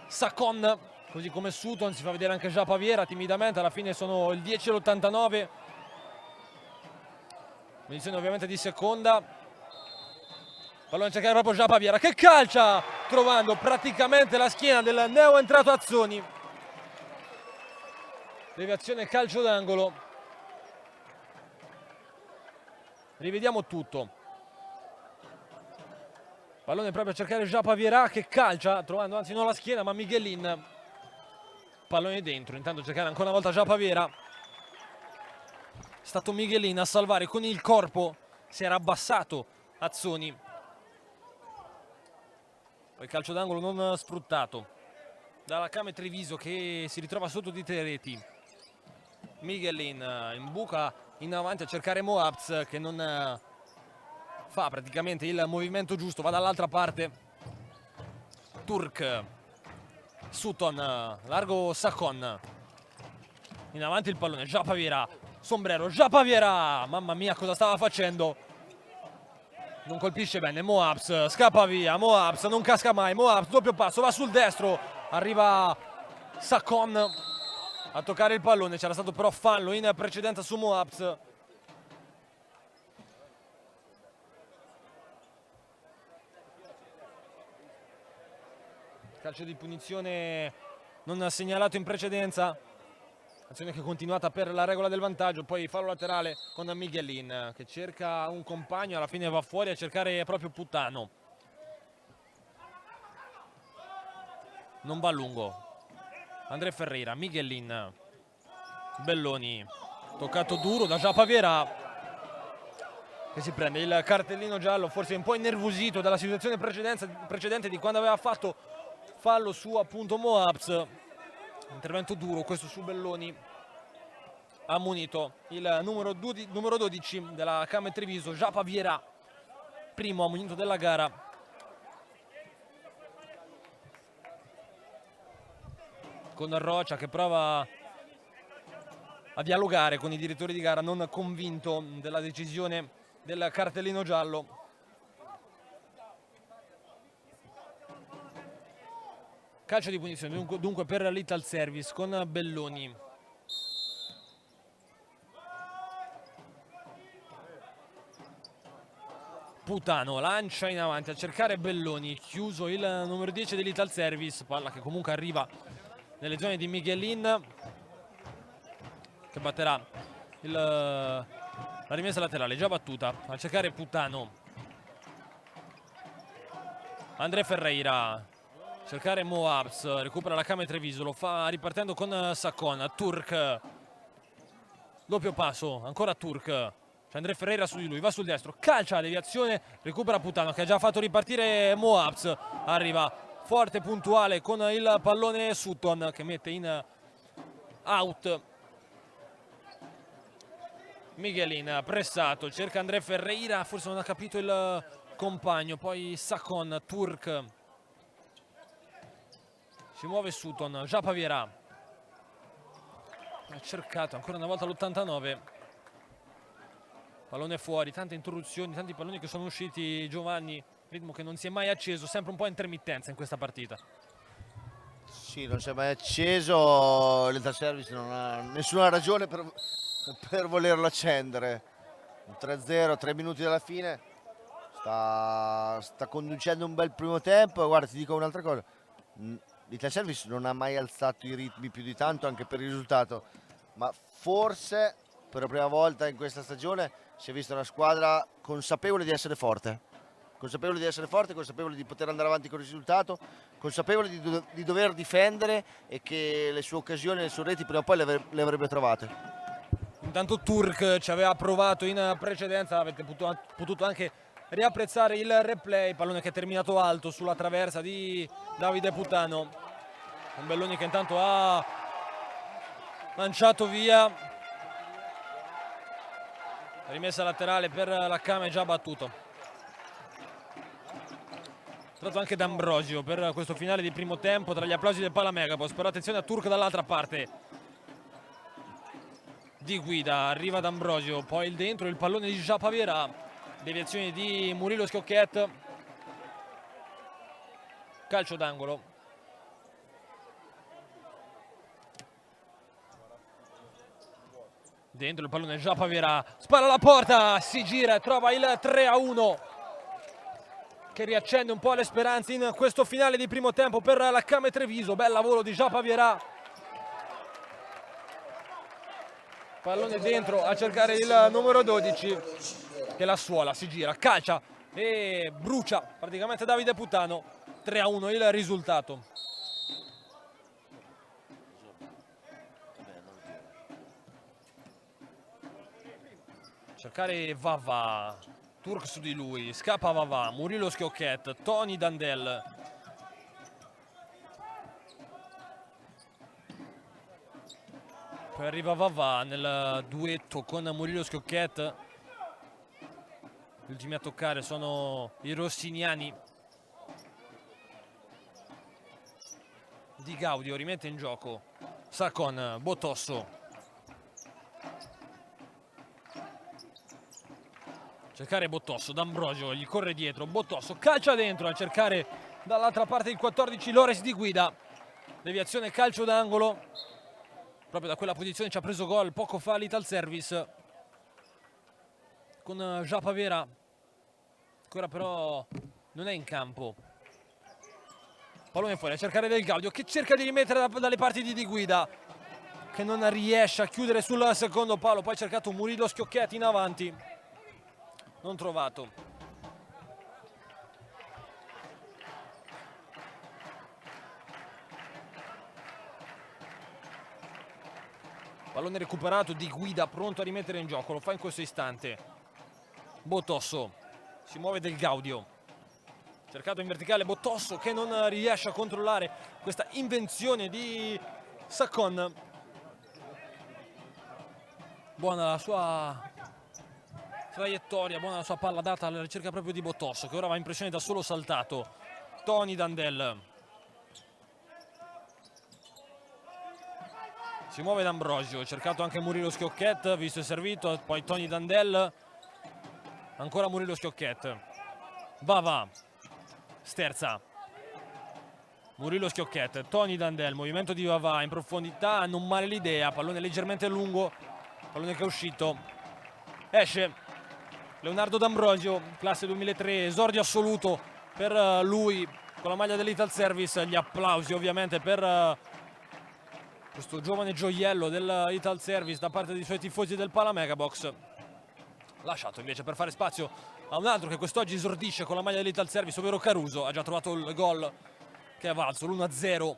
Sakon, così come Sutton, si fa vedere anche Japaviera timidamente, alla fine sono il 10 e l'89. Posizione ovviamente di seconda. Pallone a cercare proprio Japaviera che calcia trovando praticamente la schiena del neo entrato Azzoni. Deviazione calcio d'angolo. Rivediamo tutto. Pallone proprio a cercare Japaviera che calcia trovando anzi non la schiena ma Miguelin. Pallone dentro, intanto cercare ancora una volta Japaviera. È stato Miguelin a salvare con il corpo, si era abbassato Azzoni. Poi calcio d'angolo non sfruttato dalla Kame Treviso che si ritrova sotto di 3 reti. Miguelin in buca in avanti a cercare Moabs che non fa praticamente il movimento giusto, va dall'altra parte. Turk, Sutton, largo Sakon. In avanti il pallone, Japaviera, sombrero, Japaviera, mamma mia cosa stava facendo. Non colpisce bene, Moabs scappa via, Moabs non casca mai, Moabs doppio passo, va sul destro, arriva Sakon a toccare il pallone, c'era stato però fallo in precedenza su Moabs. Calcio di punizione non segnalato in precedenza. Azione che è continuata per la regola del vantaggio, poi fallo laterale con Miguelin che cerca un compagno, alla fine va fuori a cercare proprio Putano. Non va a lungo. André Ferreira, Miguelin, Belloni, toccato duro da Japaviera che si prende il cartellino giallo, forse un po' innervosito dalla situazione precedente di quando aveva fatto fallo su appunto Moabs. Intervento duro questo su Belloni, ha munito il numero 12 della Kame Treviso, Japaviera, primo ammonito della gara. Con Rocia che prova a dialogare con i direttori di gara, non convinto della decisione del cartellino giallo. Calcio di punizione dunque per l'Ital Service con Belloni. Putano lancia in avanti a cercare Belloni, chiuso il numero 10 dell'Ital Service, palla che comunque arriva nelle zone di Miguelin che batterà la rimessa laterale, già battuta, a cercare Putano. André Ferreira cercare Moabs, recupera la Kame Treviso, lo fa ripartendo con Saccon. Turk, doppio passo, ancora Turk, c'è André Ferreira su di lui, va sul destro, calcia, deviazione, recupera Putano che ha già fatto ripartire Moabs, arriva forte, puntuale con il pallone Sutton che mette in out. Miguelin pressato, cerca André Ferreira, forse non ha capito il compagno, poi Saccon, Turk, si muove Sutton, già Pavierà, ha cercato ancora una volta l'89, pallone fuori, tante interruzioni, tanti palloni che sono usciti. Giovanni, ritmo che non si è mai acceso, sempre un po' intermittenza in questa partita. Sì, non si è mai acceso, l'Ital Service non ha nessuna ragione per volerlo accendere. 3-0, 3 minuti dalla fine, sta conducendo un bel primo tempo. Guarda, ti dico un'altra cosa, l'Ital Service non ha mai alzato i ritmi più di tanto anche per il risultato, ma forse per la prima volta in questa stagione si è vista una squadra consapevole di essere forte, consapevole di poter andare avanti con il risultato, consapevole di dover difendere e che le sue occasioni, le sue reti prima o poi le avrebbe trovate. Intanto Turk ci aveva provato in precedenza, avete potuto anche riapprezzare il replay, pallone che è terminato alto sulla traversa di Davide Putano. Un Belloni che intanto ha lanciato via, rimessa laterale per la Kame, già battuto. Tratto anche D'Ambrosio per questo finale di primo tempo tra gli applausi del Palamegapos, però attenzione a Turk dall'altra parte. Di guida, arriva D'Ambrosio, poi il dentro, il pallone di Japavera, deviazione di Murilo Schiocchet, calcio d'angolo. Dentro il pallone Japavera, spara alla porta, si gira e trova il 3-1 che riaccende un po' le speranze in questo finale di primo tempo per la Kame Treviso. Bel lavoro di Japavera. Pallone dentro a cercare il numero 12 che la suola, si gira, calcia e brucia praticamente Davide Putano. 3-1 il risultato. Cercare Vava, Turk su di lui, scappa Vava, Murilo Schiocchet, Tony Dandel. Poi arriva Vava nel duetto con Murilo Schiocchet. Gli ultimi a toccare sono i rossiniani. Di Gaudio rimette in gioco Saccon, Botosso. Cercare Botosso, D'Ambrosio gli corre dietro, Botosso calcia dentro a cercare dall'altra parte il 14 Lores di guida. Deviazione, calcio d'angolo. Proprio da quella posizione ci ha preso gol poco fa l'Ital Service con Japavera, ancora però non è in campo. Pallone fuori a cercare Del Gaudio che cerca di rimettere dalle parti di Guida, che non riesce a chiudere sul secondo palo. Poi ha cercato Murilo Schiocchet in avanti, non trovato. Pallone recuperato, Di Guida pronto a rimettere in gioco, lo fa in questo istante. Botosso, si muove Del Gaudio. Cercato in verticale Botosso che non riesce a controllare questa invenzione di Saccon. Buona la sua traiettoria, buona la sua palla data alla ricerca proprio di Botosso, che ora va in pressione da solo saltato. Tony Dandel. Si muove D'Ambrosio, cercato anche Murilo Schiocchet, visto e servito, poi Tony Dandel, ancora Murilo Schiocchet, Vava, sterza, Murilo Schiocchet, Tony Dandel, movimento di Vava in profondità, non male l'idea, pallone leggermente lungo, pallone che è uscito, esce Leonardo D'Ambrosio, classe 2003, esordio assoluto per lui con la maglia dell'Ital Service, gli applausi ovviamente per questo giovane gioiello dell'Ital Service da parte dei suoi tifosi del Palamegapos. Lasciato invece per fare spazio a un altro che quest'oggi esordisce con la maglia dell'Ital Service, ovvero Caruso. Ha già trovato il gol che è valso l'1-0.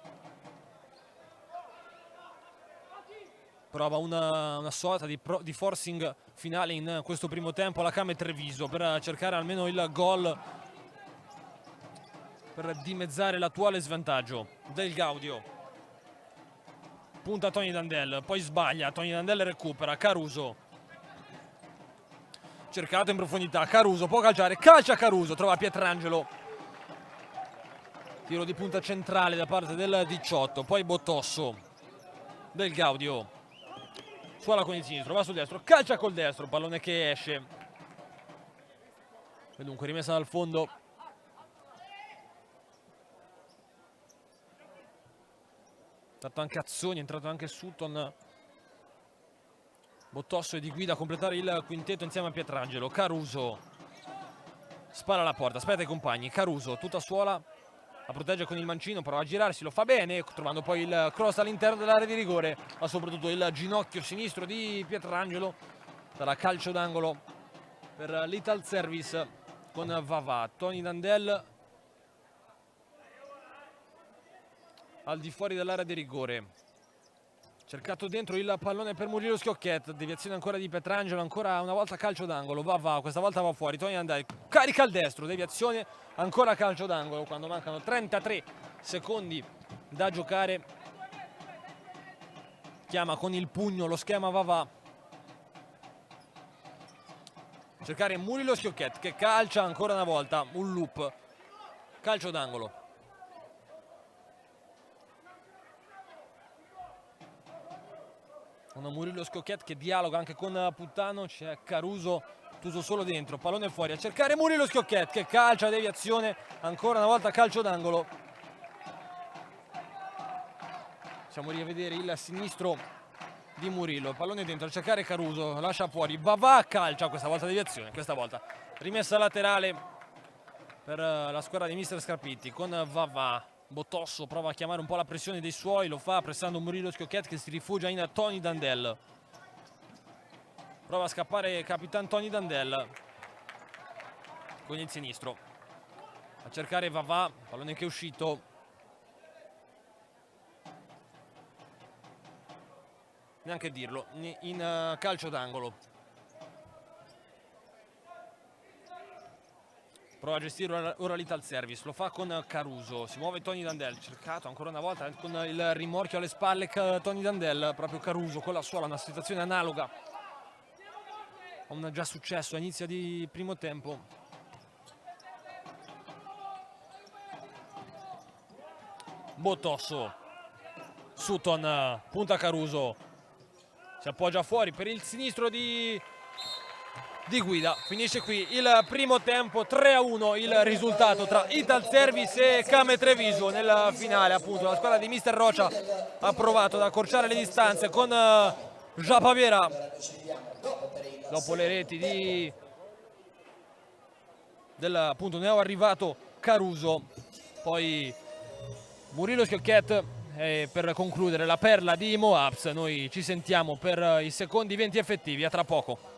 Prova una sorta di forcing finale in questo primo tempo la Came Treviso per cercare almeno il gol, per dimezzare l'attuale svantaggio del Gaudio. Punta Tony Dandel, poi sbaglia, Tony Dandel recupera, Caruso cercato in profondità, Caruso può calciare, calcia Caruso, trova Pietrangelo, tiro di punta centrale da parte del 18, poi Botosso del Gaudio, suola con il sinistro, va sul destro, calcia col destro, pallone che esce, e dunque rimessa dal fondo. È entrato anche Azzoni, è entrato anche Sutton. Botosso è di guida a completare il quintetto insieme a Pietrangelo. Caruso spara alla porta, aspetta i compagni. Caruso tutta suola, la protegge con il mancino, prova a girarsi, lo fa bene, trovando poi il cross all'interno dell'area di rigore, ma soprattutto il ginocchio sinistro di Pietrangelo. Sarà calcio d'angolo per l'Ital Service con Vavà. Tony Dandel al di fuori dell'area di rigore, cercato dentro il pallone per Murilo Schiocchet, deviazione ancora di Pietrangelo, ancora una volta calcio d'angolo, va, questa volta va fuori, Tony Dandel carica al destro, deviazione, ancora calcio d'angolo quando mancano 33 secondi da giocare, chiama con il pugno lo schema Vavà, cercare Murilo Schiocchet che calcia ancora una volta, un loop, calcio d'angolo. Una Murillo Schiocchet che dialoga anche con Puttano, c'è Caruso chiuso solo dentro, pallone fuori a cercare Murillo Schiocchet che calcia, deviazione, ancora una volta calcio d'angolo. Possiamo rivedere il sinistro di Murillo, pallone dentro a cercare Caruso, lascia fuori, va, calcia, questa volta deviazione, questa volta rimessa laterale per la squadra di mister Scarpitti con Vavà. Botosso prova a chiamare un po' la pressione dei suoi, lo fa pressando Murillo Schiocchet che si rifugia in Tony Dandel. Prova a scappare Capitan Tony Dandel con il sinistro a cercare Vavà, pallone che è uscito. Neanche dirlo, in calcio d'angolo. Prova a gestire ora l'Ital Service, lo fa con Caruso, si muove Tony Dandel, cercato ancora una volta con il rimorchio alle spalle Tony Dandel, proprio Caruso con la suola, una situazione analoga a un già successo a inizio di primo tempo. Botosso, Sutton, punta Caruso, si appoggia fuori per il sinistro di guida. Finisce qui il primo tempo, 3-1 il risultato tra Ital Service e Came Treviso nella finale. Appunto la squadra di mister Rocha ha provato ad accorciare le distanze con Japaviera dopo le reti del appunto neo arrivato Caruso, poi Murillo Schiocchet. Per concludere la perla di Moabs, noi ci sentiamo per i secondi 20 effettivi, a tra poco.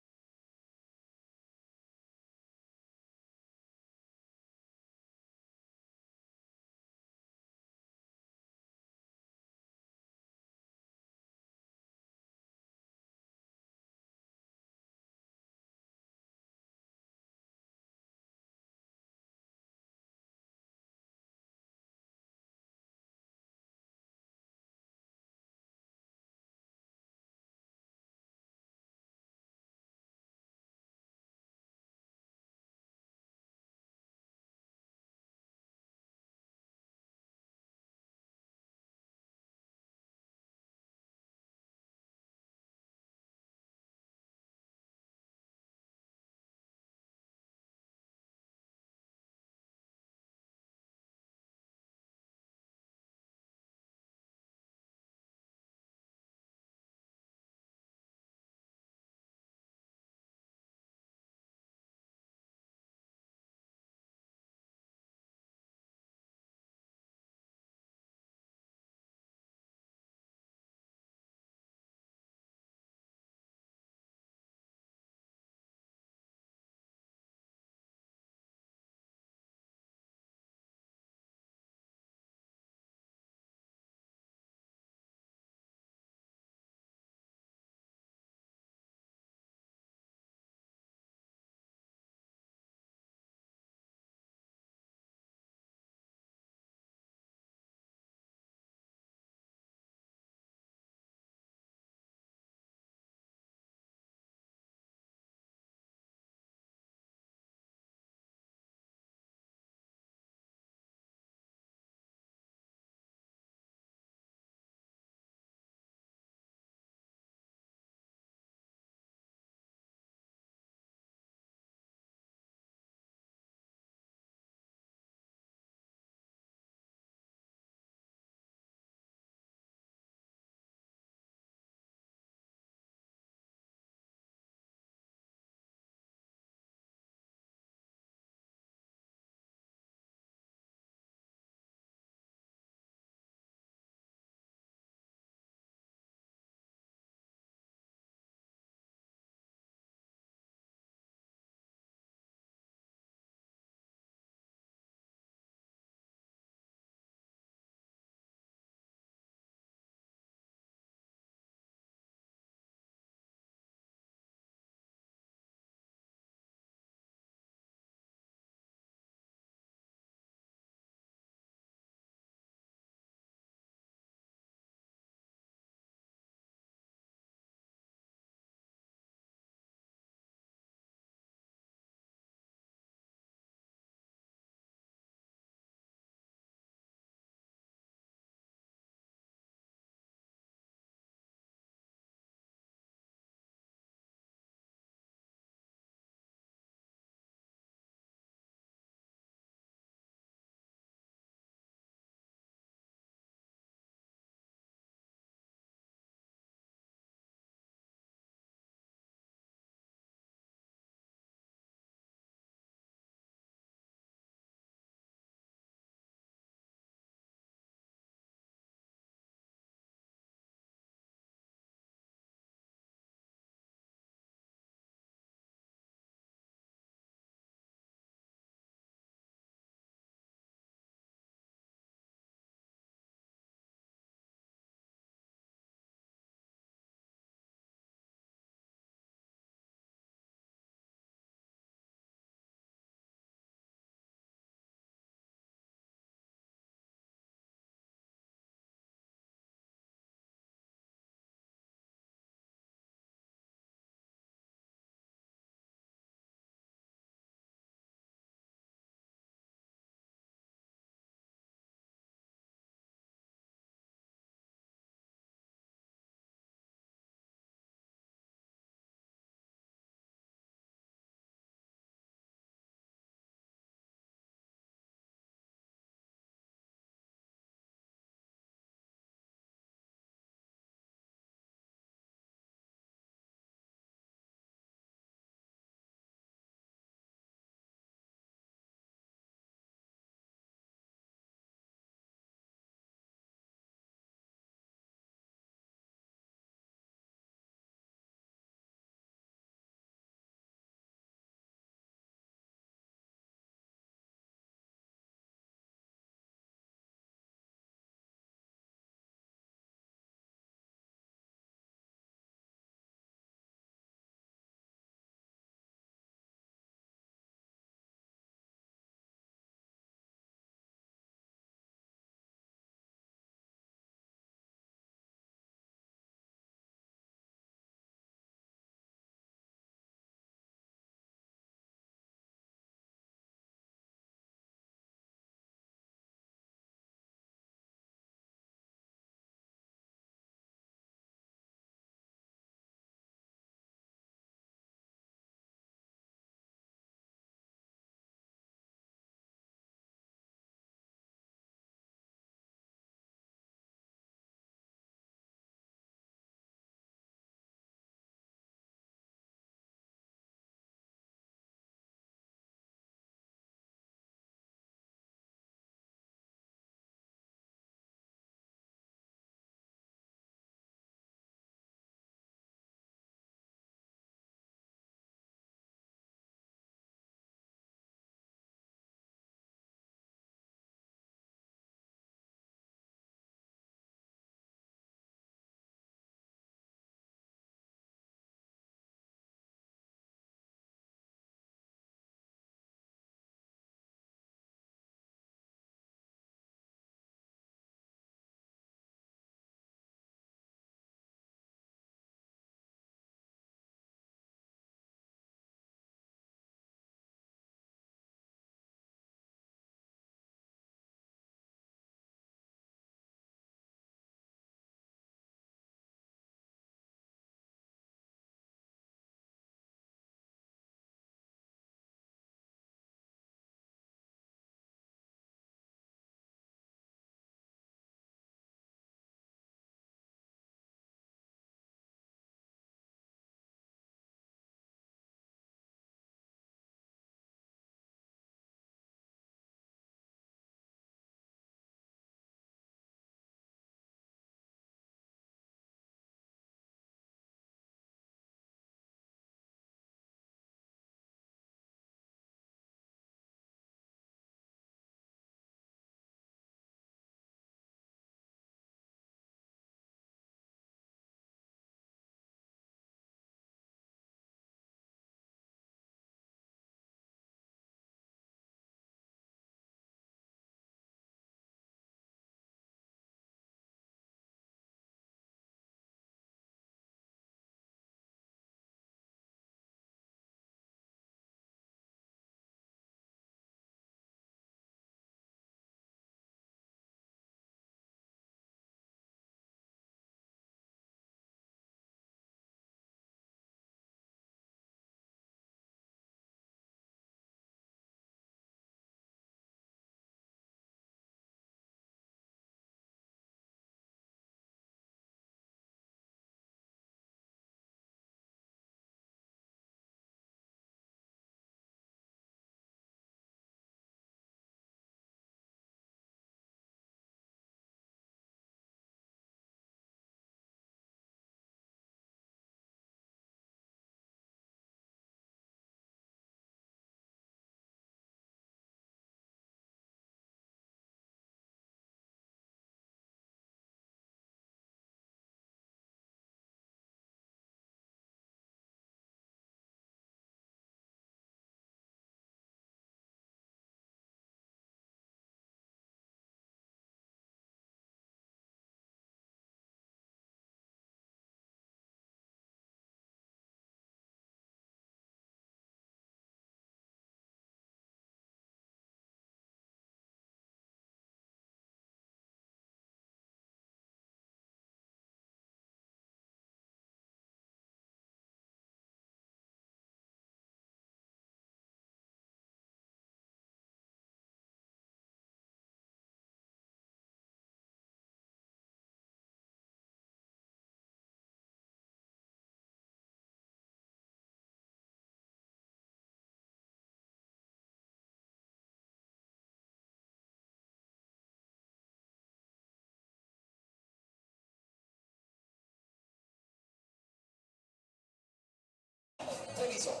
Treviso.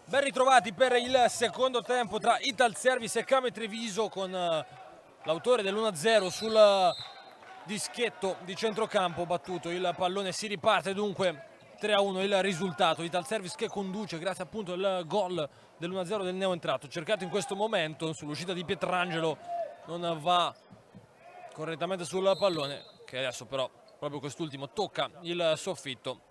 Ben ritrovati per il secondo tempo tra Italservice e Kame Treviso, con l'autore dell'1-0 sul dischetto di centrocampo battuto. Il pallone si riparte, dunque 3-1 il risultato. Italservice che conduce grazie appunto al gol dell'1-0 del neoentrato, cercato in questo momento sull'uscita di Pietrangelo, non va correttamente sul pallone, che adesso però proprio quest'ultimo tocca il soffitto.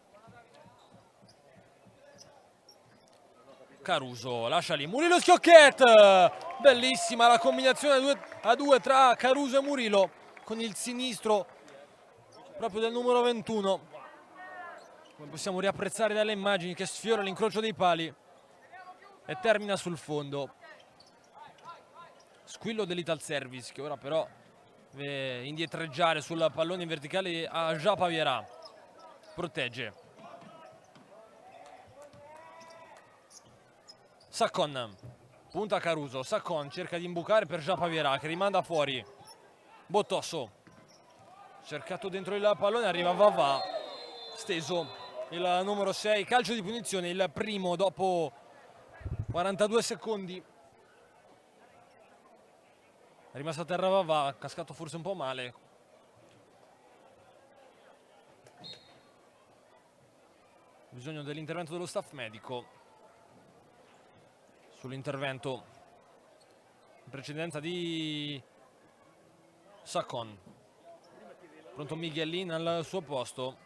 Caruso lascia lì Murillo, Schiocchet, bellissima la combinazione 2-2 tra Caruso e Murillo, con il sinistro proprio del numero 21, come possiamo riapprezzare dalle immagini, che sfiora l'incrocio dei pali e termina sul fondo. Squillo dell'Italservice, che ora però deve indietreggiare sul pallone in verticale a Japaviera, protegge Saccon, punta Caruso, Saccon cerca di imbucare per Japaviera che rimanda fuori. Botosso, cercato dentro il pallone, arriva Vavà, steso il numero 6, calcio di punizione, il primo dopo 42 secondi. È rimasto a terra Vavà, cascato forse un po' male. Bisogno dell'intervento dello staff medico. Sull'intervento in precedenza di Saccon, pronto Miguelin al suo posto.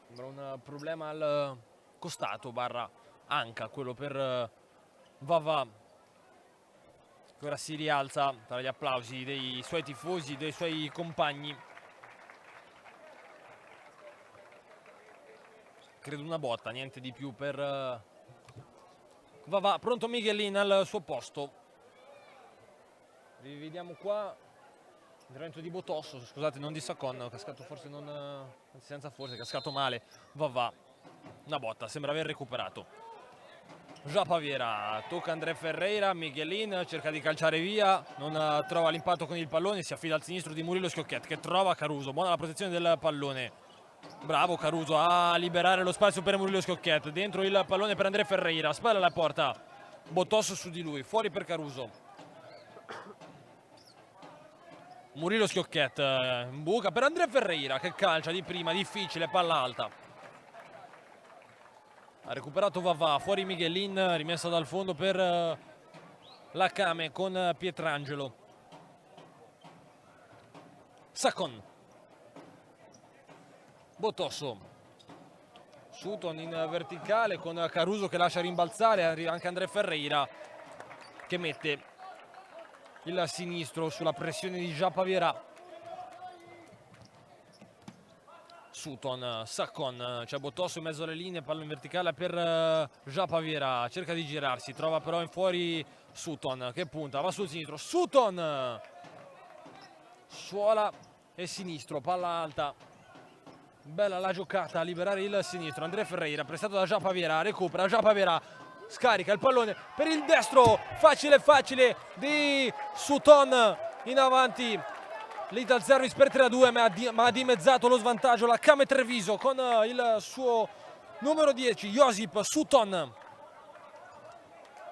Sembra un problema al costato barra anca, quello per Vavà, che ora si rialza tra gli applausi dei suoi tifosi, dei suoi compagni. Credo una botta, niente di più per Vavà. Pronto Miguelin al suo posto. Rivediamo qua l'intervento di Botosso, scusate, non di Saccon, cascato forse non, anzi senza forse, cascato male Vavà. Una botta, sembra aver recuperato. Japaviera, tocca André Ferreira, Miguelin cerca di calciare via, non trova l'impatto con il pallone, si affida al sinistro di Murillo Schiocchet che trova Caruso, buona la protezione del pallone. Bravo Caruso a liberare lo spazio per Murillo Schiocchet, dentro il pallone per André Ferreira, spalla alla porta, Botosso su di lui, fuori per Caruso. Murillo Schiocchet in buca per André Ferreira che calcia di prima, difficile, palla alta. Ha recuperato Vavà, fuori Miguelin, rimessa dal fondo per la Kame con Pietrangelo. Saccon. Botosso, Sutton in verticale con Caruso che lascia rimbalzare, arriva anche André Ferreira che mette il sinistro sulla pressione di Japaviera. Sutton, Saccon, c'è Botosso in mezzo alle linee, palla in verticale per Japaviera, cerca di girarsi, trova però in fuori Sutton che punta, va sul sinistro, Sutton, suola e sinistro, palla alta. Bella la giocata a liberare il sinistro. André Ferreira prestato da Japaviera, recupera Japaviera, scarica il pallone per il destro, facile facile di Sutton in avanti. L'Italservice per 3-2, ma ha dimezzato lo svantaggio la Kame Treviso con il suo numero 10 Josip Sutton.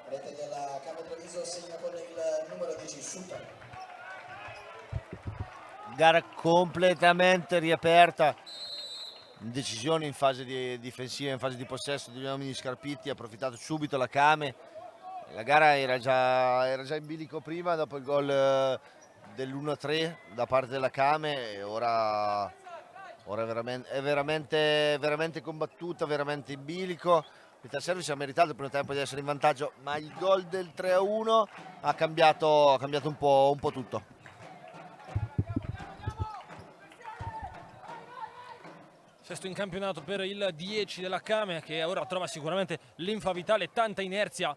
Rete della Kame Treviso segna con il numero 10 Sutton. Gara completamente riaperta. Decisione in fase difensiva, in fase di possesso degli uomini scarpitti, ha approfittato subito la Kame. La gara era già in bilico prima dopo il gol dell'1-3 da parte della Kame e ora è veramente combattuta, veramente in bilico. L'Italservice ha meritato il primo tempo di essere in vantaggio, ma il gol del 3-1 ha cambiato un po' tutto. Sesto in campionato per il 10 della Kame, che ora trova sicuramente linfa vitale, tanta inerzia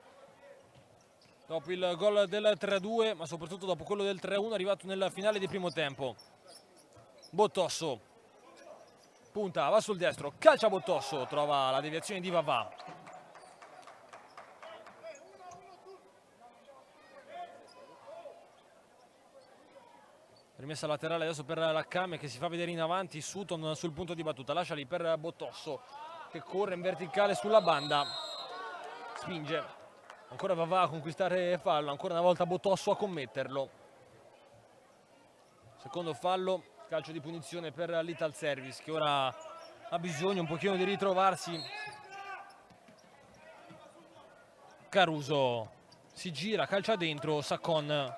dopo il gol del 3-2, ma soprattutto dopo quello del 3-1 arrivato nel finale di primo tempo. Botosso punta, va sul destro, calcia Botosso, trova la deviazione di Vavà. Rimessa laterale adesso per la Kame che si fa vedere in avanti. Sutton sul punto di battuta, lascia lì per Botosso che corre in verticale sulla banda, spinge, ancora va a conquistare fallo, ancora una volta Botosso a commetterlo. Secondo fallo, calcio di punizione per l'Ital Service che ora ha bisogno un pochino di ritrovarsi. Caruso si gira, calcia dentro, Saccon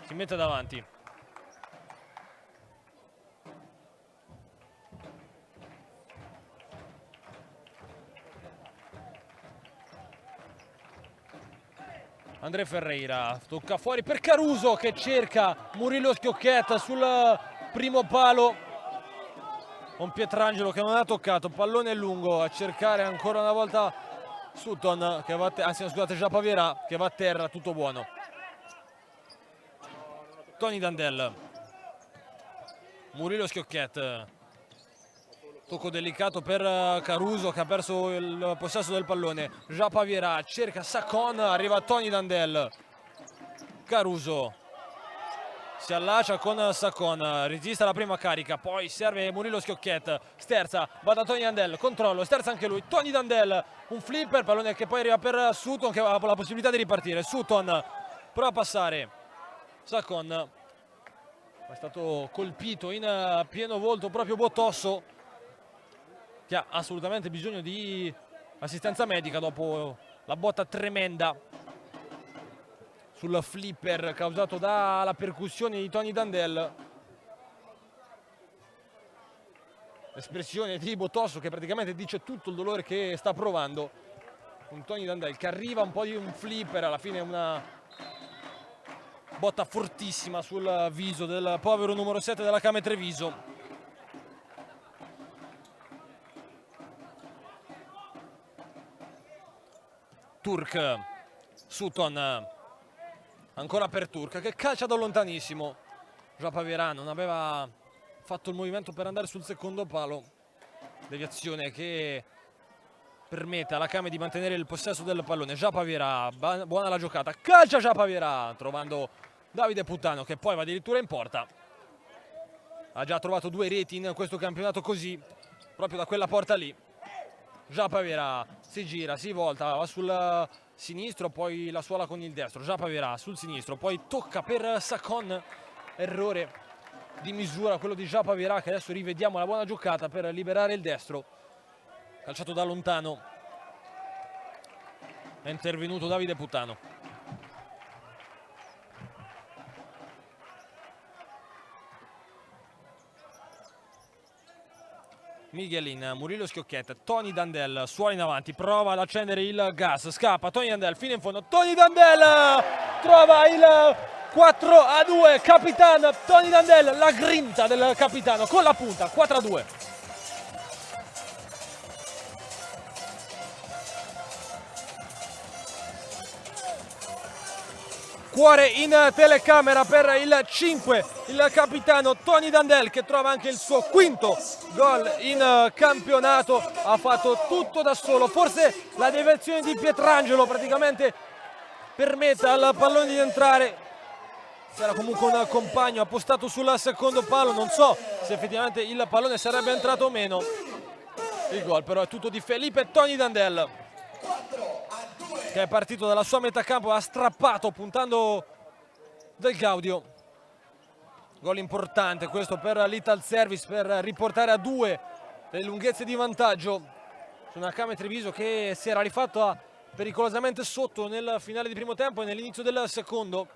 si mette davanti. André Ferreira tocca fuori per Caruso che cerca Murillo Schiocchet sul primo palo con Pietrangelo che non ha toccato, pallone lungo a cercare ancora una volta Sutton che va Japaviera che va a terra, tutto buono. Tony Dandel, Murillo Schiocchet, tocco delicato per Caruso che ha perso il possesso del pallone. Japaviera cerca Saccon, arriva Tony Dandel. Caruso si allaccia con Saccon, resiste alla prima carica, poi serve Murillo Schiocchet, sterza, va da Tony Dandel, controllo, sterza anche lui. Tony Dandel, un flipper, pallone che poi arriva per Sutton che ha la possibilità di ripartire. Sutton prova a passare, Saccon è stato colpito in pieno volto proprio Botosso che ha assolutamente bisogno di assistenza medica dopo la botta tremenda sul flipper causato dalla percussione di Tony Dandel. Espressione di Botosso che praticamente dice tutto il dolore che sta provando. Un Tony Dandel che arriva un po' di un flipper, alla fine una botta fortissima sul viso del povero numero 7 della Kame Treviso. Turk, Sutton, ancora per Turk che calcia da lontanissimo. Japaviera non aveva fatto il movimento per andare sul secondo palo, deviazione che permette alla Kame di mantenere il possesso del pallone. Japaviera, buona la giocata, calcia Japaviera trovando Davide Puttano che poi va addirittura in porta. Ha già trovato 2 reti in questo campionato così, proprio da quella porta lì. Japaviera si gira, si volta, va sul sinistro, poi la suola con il destro. Japaviera sul sinistro, poi tocca per Saccon, errore di misura quello di Japaviera che adesso rivediamo la buona giocata per liberare il destro. Calciato da lontano, è intervenuto Davide Puttano. Miguelin, Murillo Schiocchet, Tony Dandel, suola in avanti, prova ad accendere il gas, scappa Tony Dandel fino in fondo, Tony Dandel trova il 4-2, capitano Tony Dandel, la grinta del capitano con la punta, 4-2. Cuore in telecamera per il 5, il capitano Tony Dandel che trova anche il suo quinto gol in campionato, ha fatto tutto da solo, forse la deviazione di Pietrangelo praticamente permette al pallone di entrare, c'era comunque un compagno appostato sul secondo palo, non so se effettivamente il pallone sarebbe entrato o meno, il gol però è tutto di Felipe Tony Dandel che è partito dalla sua metà campo, ha strappato puntando Del Gaudio. Gol importante questo per l'Ital Service per riportare a 2 le lunghezze di vantaggio su una Kame Treviso che si era rifatta pericolosamente sotto nel finale di primo tempo e nell'inizio del secondo.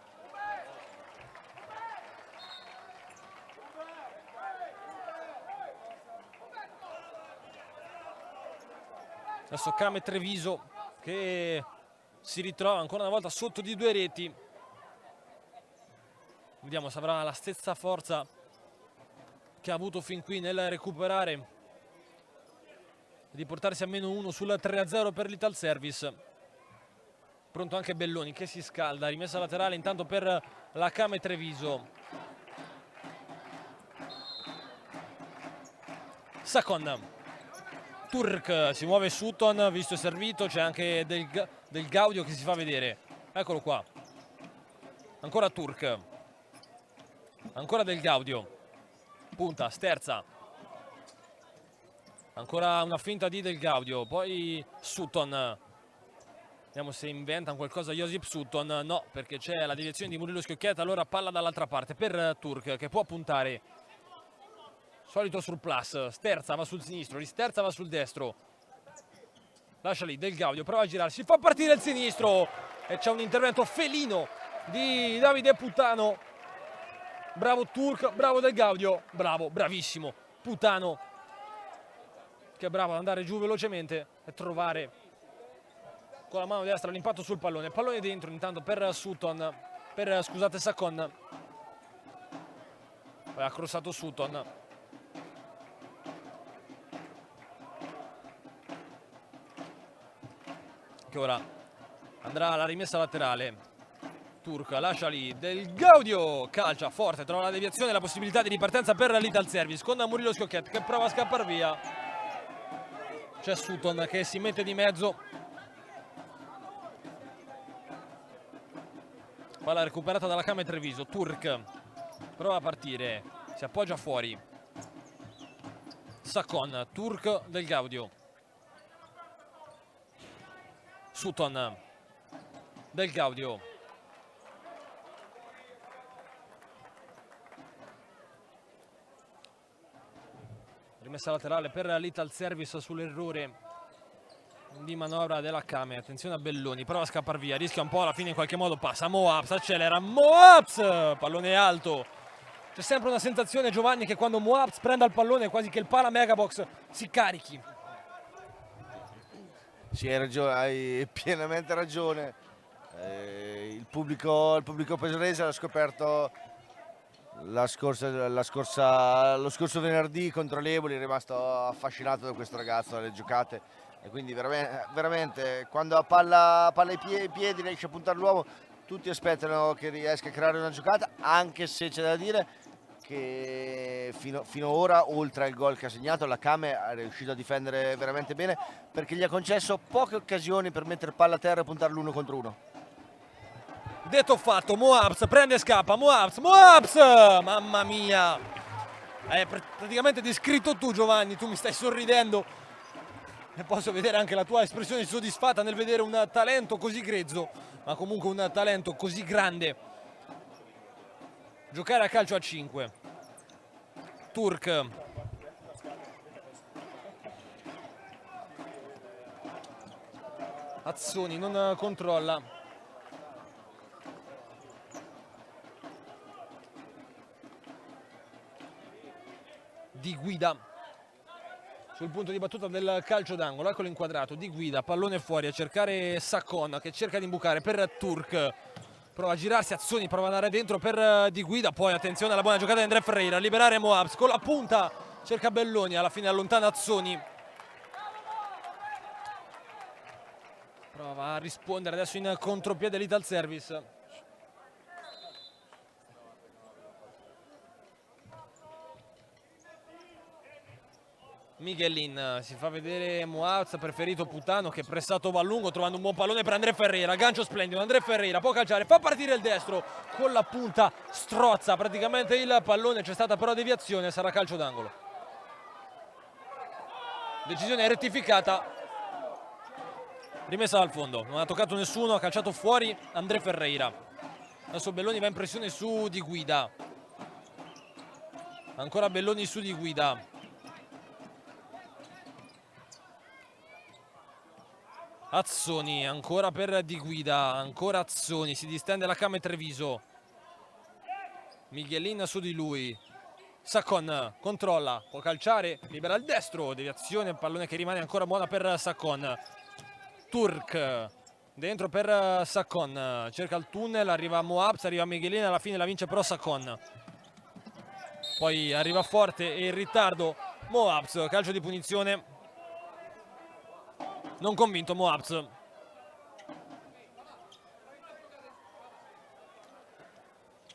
Adesso Kame Treviso che si ritrova ancora una volta sotto di 2 reti. Vediamo se avrà la stessa forza che ha avuto fin qui nel recuperare e di portarsi a -1 sul 3-0 per l'Ital Service. Pronto anche Belloni che si scalda, rimessa laterale intanto per la Kame Treviso. Saccon, Turk, si muove Sutton, visto e servito, c'è anche Del Gaudio che si fa vedere, eccolo qua, ancora Turk, Ancora Del Gaudio, punta, sterza. Ancora una finta di Del Gaudio, poi Sutton. Vediamo se inventano qualcosa Josip Sutton. No, perché c'è la deviazione di Murilo Schiocchetta. Allora palla dall'altra parte per Turk, che può puntare. Solito surplus. Sterza va sul sinistro, Risterza va sul destro. Lascia lì Del Gaudio, prova a girarsi, fa partire il sinistro. E c'è un intervento felino di Davide Putano. Bravo Turk, bravo Del Gaudio. Bravo, bravissimo Putano, che è bravo ad andare giù velocemente e trovare con la mano destra l'impatto sul pallone. Pallone dentro intanto per Sutton, scusate, Saccon. Ha crossato Sutton. Che ora andrà alla rimessa laterale. Turk lascia lì Del Gaudio, calcia forte, trova la deviazione e la possibilità di ripartenza per l'Ital Service con Murilo Schiocchetta che prova a scappare via. C'è Sutton che si mette di mezzo. Palla recuperata dalla Came Treviso. Turk prova a partire, si appoggia fuori. Saccon, Turk, Del Gaudio. Sutton, Del Gaudio. Rimessa laterale per l'Ital Service sull'errore di manovra della Came. Attenzione a Belloni, prova a scappare via, rischia un po', alla fine in qualche modo passa. Moabs, accelera, Moabs, pallone alto. C'è sempre una sensazione, Giovanni, che quando Moabs prenda il pallone quasi che il pala Megabox si carichi. Sì, hai pienamente ragione. Il pubblico pesarese l'ha scoperto lo scorso venerdì contro l'Eboli, è rimasto affascinato da questo ragazzo, dalle giocate, e quindi veramente quando ha palla ai piedi riesce a puntare l'uomo, tutti aspettano che riesca a creare una giocata, anche se c'è da dire che fino ora, oltre al gol che ha segnato, la Came è riuscito a difendere veramente bene, perché gli ha concesso poche occasioni per mettere palla a terra e puntare l'uno contro uno. Detto fatto, Moabs prende e scappa. Moabs, mamma mia, hai praticamente descritto tu, Giovanni. Tu mi stai sorridendo e posso vedere anche la tua espressione soddisfatta nel vedere un talento così grezzo, ma comunque un talento così grande giocare a calcio a 5. Turk, Azzoni non controlla. Di Guida sul punto di battuta del calcio d'angolo, eccolo inquadrato. Di Guida, pallone fuori a cercare Saccon, che cerca di imbucare per Turk, prova a girarsi, Azzoni prova ad andare dentro per Di Guida, poi attenzione alla buona giocata di Andrea Ferreira a liberare Moabs con la punta, cerca Belloni, alla fine allontana Azzoni, prova a rispondere adesso in contropiede l'Ital Service. Miguelin, si fa vedere Moabs, preferito Putano, che pressato va a lungo trovando un buon pallone per Andrea Ferreira, gancio splendido, Andrea Ferreira può calciare, fa partire il destro con la punta, strozza praticamente il pallone, c'è stata però deviazione, sarà calcio d'angolo. Decisione rettificata, rimessa dal fondo, non ha toccato nessuno, ha calciato fuori Andrea Ferreira. Adesso Belloni va in pressione su Di Guida, ancora Belloni su Di Guida. Azzoni, ancora per Di Guida, ancora Azzoni, si distende la Came Treviso. Miguelin su di lui. Saccon controlla, può calciare, libera il destro, deviazione, pallone che rimane ancora buona per Saccon. Turk, dentro per Saccon, cerca il tunnel, arriva Moabs, arriva Miguelin, alla fine la vince però Saccon. Poi arriva forte e in ritardo Moabs, calcio di punizione. Non convinto Moabs.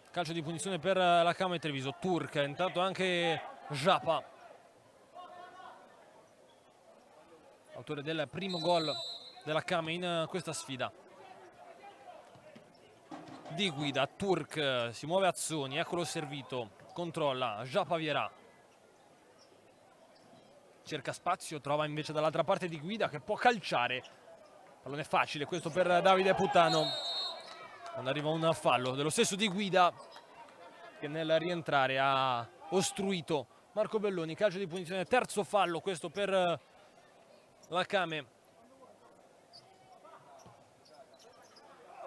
Calcio di punizione per la Came Treviso. Turk, intanto anche Japa, autore del primo gol della Came in questa sfida. di guida. Turk, si muove Azzoni, eccolo servito, controlla, Japavierà. Cerca spazio, trova invece dall'altra parte di guida che può calciare. Pallone facile questo per Davide Putano. Non arriva un fallo dello stesso di guida che nel rientrare ha ostruito Marco Belloni. Calcio di punizione, terzo fallo questo per la Kame.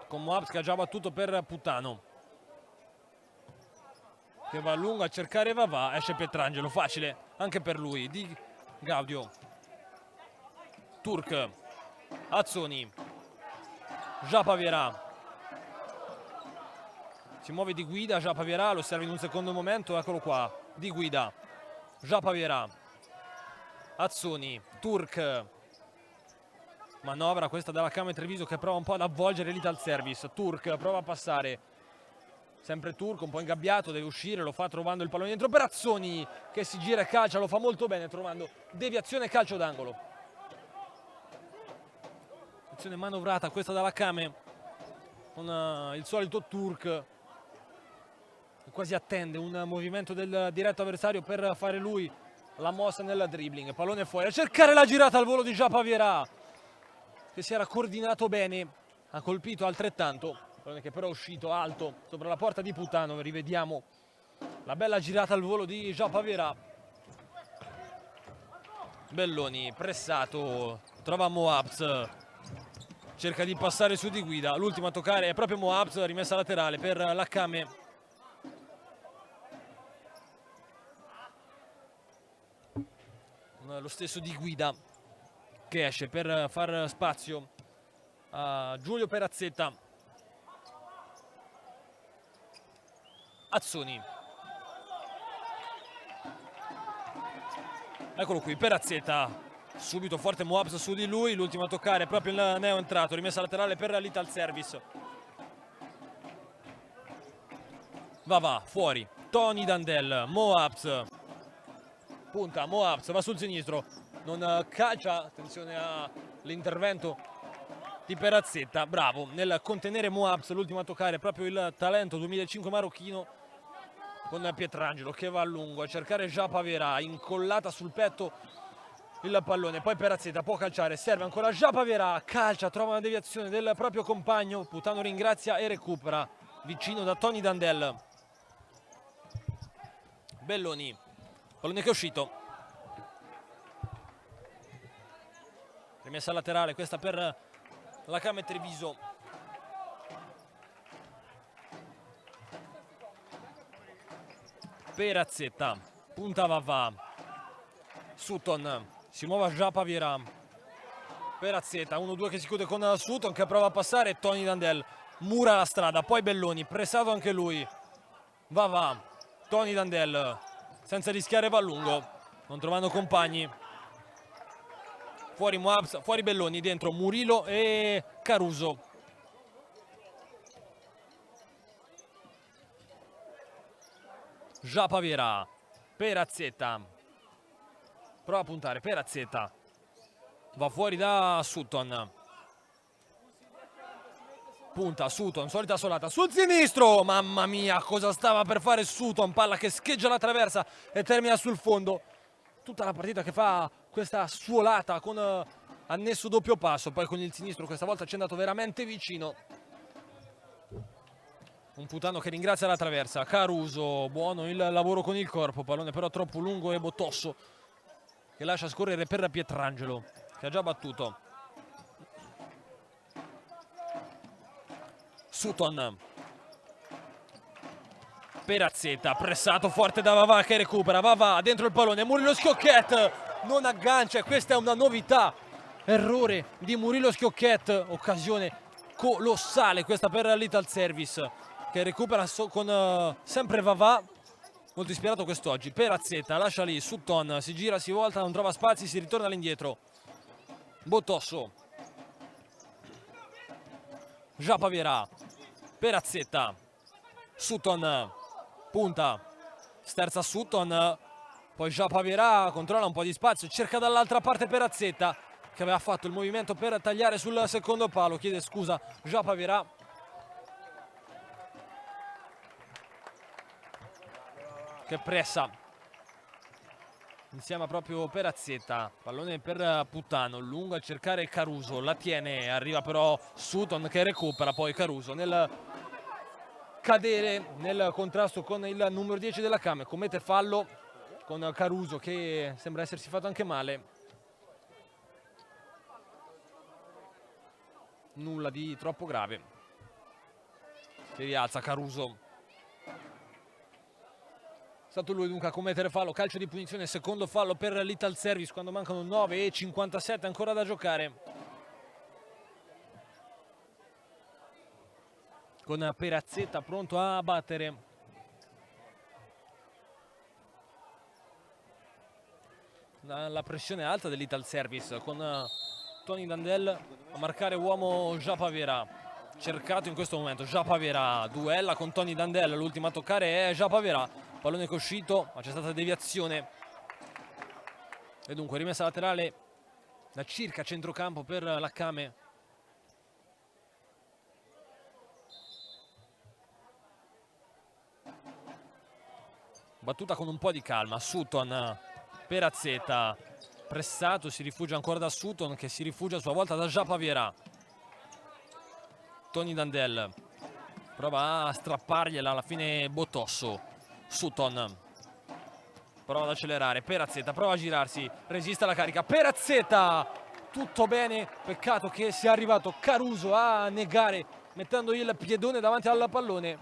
Con Moabs che ha già battuto per Putano. Che va a lungo a cercare Vavà, esce Pietrangelo, facile anche per lui. Di Gaudio. Turk. Azzoni. Japavierà. Si muove di guida, Japavierà, lo serve in un secondo momento, eccolo qua. Di guida. Japavierà. Azzoni. Turk. Manovra questa dalla Kame Treviso che prova un po' ad avvolgere l'Ital Service. Turk prova a passare. Sempre Turk, un po' ingabbiato, deve uscire, lo fa trovando il pallone dentro per Azzoni che si gira e calcia, lo fa molto bene trovando deviazione e calcio d'angolo. Azione manovrata questa dalla Kame con il solito Turk che quasi attende un movimento del diretto avversario per fare lui la mossa nel dribbling. Pallone fuori, a cercare la girata al volo di Japavierà che si era coordinato bene, ha colpito altrettanto, pallone che però è uscito alto sopra la porta di Putano. Rivediamo la bella girata al volo di Japavierà. Belloni pressato, trova Moabs, cerca di passare su di guida, l'ultimo a toccare è proprio Moabs, rimessa laterale per la Kame. Lo stesso di guida che esce per far spazio a Giulio Perazzetta. Azzoni. Eccolo qui, Perazzetta. Subito forte Moabs su di lui, l'ultimo a toccare è proprio il neo entrato, rimessa laterale per l'Ital Service. Va, fuori. Tony Dandel, Moabs. Punta, Moabs va sul sinistro. Non calcia, attenzione all'intervento di Perazzetta, bravo nel contenere Moabs, l'ultimo a toccare proprio il talento 2005 marocchino con Pietrangelo che va a lungo a cercare Japavierà, incollata sul petto il pallone, poi Perazzetta può calciare, serve ancora Japavierà, calcia, trova una deviazione del proprio compagno, Putano ringrazia e recupera, vicino da Tony Dandel. Belloni, pallone che è uscito. Rimessa laterale questa per la Kame Treviso. Perazzetta, punta Vavà. Sutton, si muove a Japavierà. Perazzetta, 1-2 che si chiude con Sutton che prova a passare. Tony Dandel mura la strada, poi Belloni, pressato anche lui. Vavà, Tony Dandel, senza rischiare va a lungo, non trovando compagni. Fuori Moabs, fuori Belloni, dentro Murillo e Caruso. Japavierà, Perazzetta. Prova a puntare, Perazzetta. Va fuori da Sutton. Punta Sutton, solita solata sul sinistro. Mamma mia, cosa stava per fare Sutton. Palla che scheggia la traversa e termina sul fondo. Tutta la partita che fa questa suolata con annesso doppio passo, poi con il sinistro questa volta ci è andato veramente vicino. Un Putano che ringrazia la traversa. Caruso, buono il lavoro con il corpo, pallone però troppo lungo e Botosso che lascia scorrere per Pietrangelo che ha già battuto. Sutton. Perazzetta, pressato forte da Vavà che recupera, Vavà dentro il pallone, Murillo Schiocchet non aggancia, questa è una novità, errore di Murillo Schiocchet, occasione colossale questa per l'Ital Service che recupera con sempre Vavà, molto ispirato quest'oggi. Perazzetta lascia lì, Sutton si gira, si volta, non trova spazi, si ritorna all'indietro. Botosso. Japavierà, Perazzetta, Sutton. Punta, sterza Sutton, poi Japavierà controlla un po' di spazio, cerca dall'altra parte Perazzetta che aveva fatto il movimento per tagliare sul secondo palo, chiede scusa Japavierà. che pressa insieme proprio Perazzetta. Pallone per Puttano, lungo a cercare Caruso, la tiene, arriva però Sutton che recupera, poi Caruso nel cadere nel contrasto con il numero 10 della Came, commette fallo con Caruso che sembra essersi fatto anche male. Nulla di troppo grave. Si rialza Caruso. È stato lui dunque a commettere fallo, calcio di punizione, secondo fallo per l'Italservice quando mancano 9:57 ancora da giocare. Con Perazzetta pronto a battere. La pressione alta dell'Italservice con Tony Dandel a marcare uomo Japavera. Cercato in questo momento Japavera, duella con Tony Dandel, l'ultima a toccare è Japavera. Pallone che è uscito, ma c'è stata deviazione. E dunque rimessa laterale da circa centrocampo per la Came. Battuta con un po' di calma. Sutton, Perazzetta, pressato, si rifugia ancora da Sutton che si rifugia a sua volta da Japavera. Tony Dandel prova a strappargliela, alla fine Botosso. Sutton prova ad accelerare, Perazzetta prova a girarsi, resiste alla carica, Perazzetta, tutto bene, peccato che sia arrivato Caruso a negare mettendo il piedone davanti al pallone.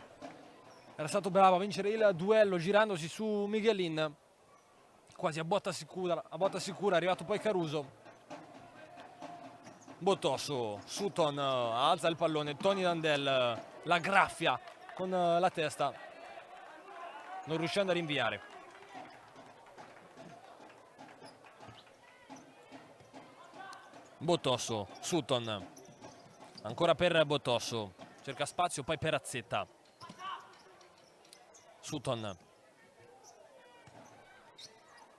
Era stato bravo a vincere il duello girandosi su Miguelin, quasi a botta sicura, è arrivato poi Caruso. Botosso, Sutton alza il pallone, Tony Dandel la graffia con la testa, non riuscendo a rinviare. Botosso, Sutton, ancora per Botosso, cerca spazio, poi Perazzetta. Sutton,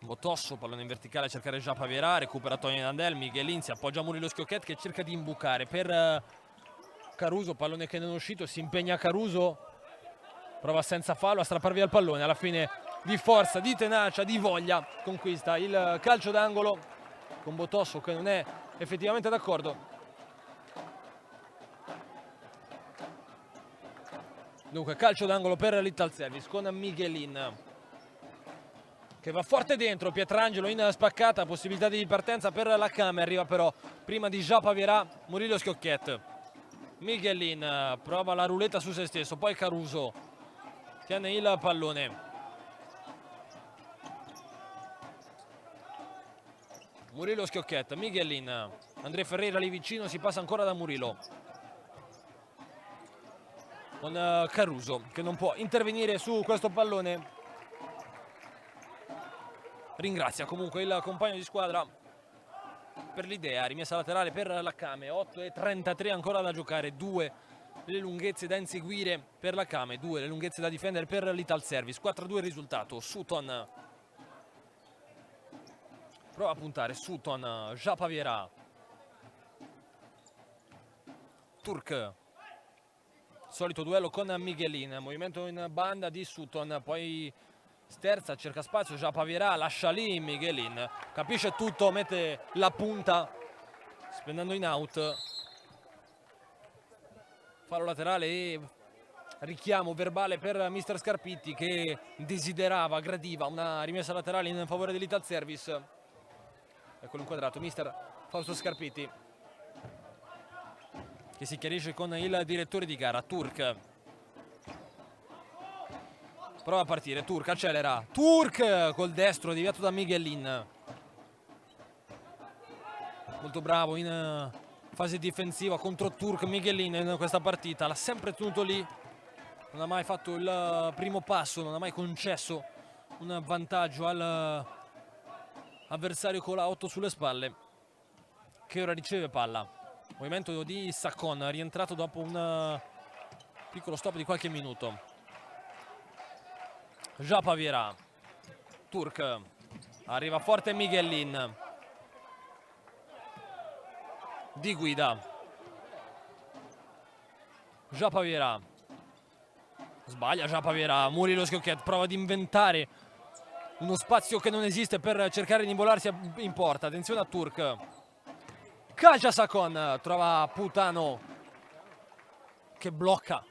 Botosso, pallone in verticale a cercare Japavera, recupera Tony Dandel, Miguelin si appoggia a Murillo Schiocchet che cerca di imbucare per Caruso, pallone che non è uscito, si impegna Caruso, prova senza fallo a strappar via il pallone, alla fine di forza, di tenacia, di voglia conquista il calcio d'angolo con Botosso che non è effettivamente d'accordo. Dunque calcio d'angolo per l'Italservice con Miguelin che va forte dentro, Pietrangelo in spaccata, possibilità di partenza per la Came, arriva però prima di Japavera Murillo Schiocchet. Miguelin prova la ruletta su se stesso, poi Caruso tiene il pallone. Murillo Schiocchet, Miguelin, Andrea Ferreira lì vicino, si passa ancora da Murillo. Con Caruso che non può intervenire su questo pallone. Ringrazia comunque il compagno di squadra per l'idea, rimessa laterale per la Came, 8:33 ancora da giocare, 2 le lunghezze da inseguire per la Came, 2 le lunghezze da difendere per l'Italservice, 4-2 il risultato. Sutton prova a puntare, Sutton, Japavera, Turk, solito duello con Miguelin, movimento in banda di Sutton, poi sterza, cerca spazio, Japavera, lascia lì Miguelin, capisce tutto, mette la punta, spendendo in out. Fallo laterale e richiamo verbale per mister Scarpitti che desiderava, gradiva una rimessa laterale in favore dell'Italservice. Eccolo inquadrato, mister Fausto Scarpitti che si chiarisce con il direttore di gara, Turk. Prova a partire, Turk accelera, Turk col destro deviato da Miguelin. Molto bravo in fase difensiva contro Turk Miguelin in questa partita, l'ha sempre tenuto lì, non ha mai fatto il primo passo, non ha mai concesso un vantaggio all'avversario con la 8 sulle spalle, che ora riceve palla. Movimento di Saccon, rientrato dopo un piccolo stop di qualche minuto. Japavera, Turk, arriva forte Miguelin, di guida, Japavera, Sbaglia Japavera, Murillo Schiocchetti prova ad inventare uno spazio che non esiste per cercare di imbolarsi in porta. Attenzione a Turk. Calcia Sakon, trova Putano che blocca.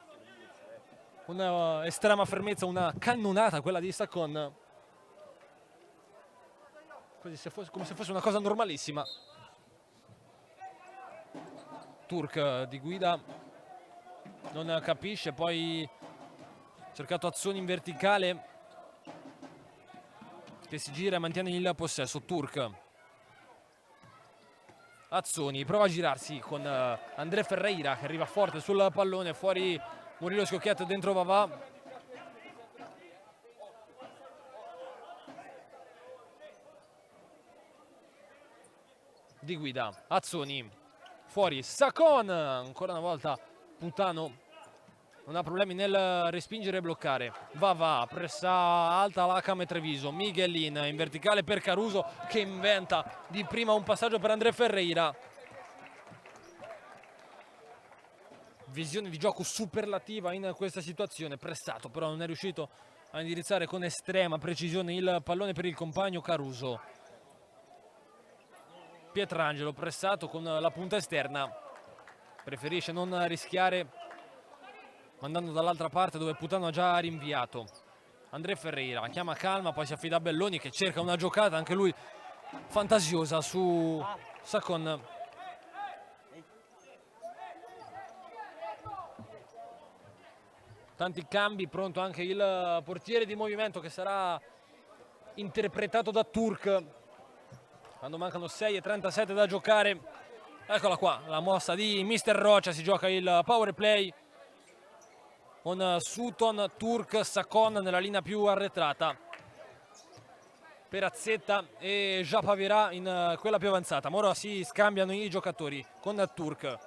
Una estrema fermezza, una cannonata quella di Sakon. Come se fosse una cosa normalissima. Turk di guida non capisce, poi cercato Azzoni in verticale che si gira e mantiene il possesso. Turk, Azzoni prova a girarsi con André Ferreira che arriva forte sul pallone, fuori Murillo Schiocchietto, dentro Vavà. Di guida Azzoni, fuori Sakon, ancora una volta Putano non ha problemi nel respingere e bloccare. Va, pressa alta l'Hakam Treviso, Miguelin in verticale per Caruso che inventa di prima un passaggio per André Ferreira. Visione di gioco superlativa in questa situazione, pressato però non è riuscito a indirizzare con estrema precisione il pallone per il compagno Caruso. Pietrangelo pressato con la punta esterna, preferisce non rischiare mandando dall'altra parte dove Putano ha già rinviato. André Ferreira chiama calma, poi si affida a Belloni che cerca una giocata anche lui fantasiosa su Sakon. Tanti cambi, pronto anche il portiere di movimento che sarà interpretato da Turk quando mancano 6:37 da giocare. Eccola qua, la mossa di Mister Rocha, si gioca il power play con Sutton, Turk, Sakon nella linea più arretrata, Perazzetta e Japavera in quella più avanzata. Ora si scambiano i giocatori con Turk.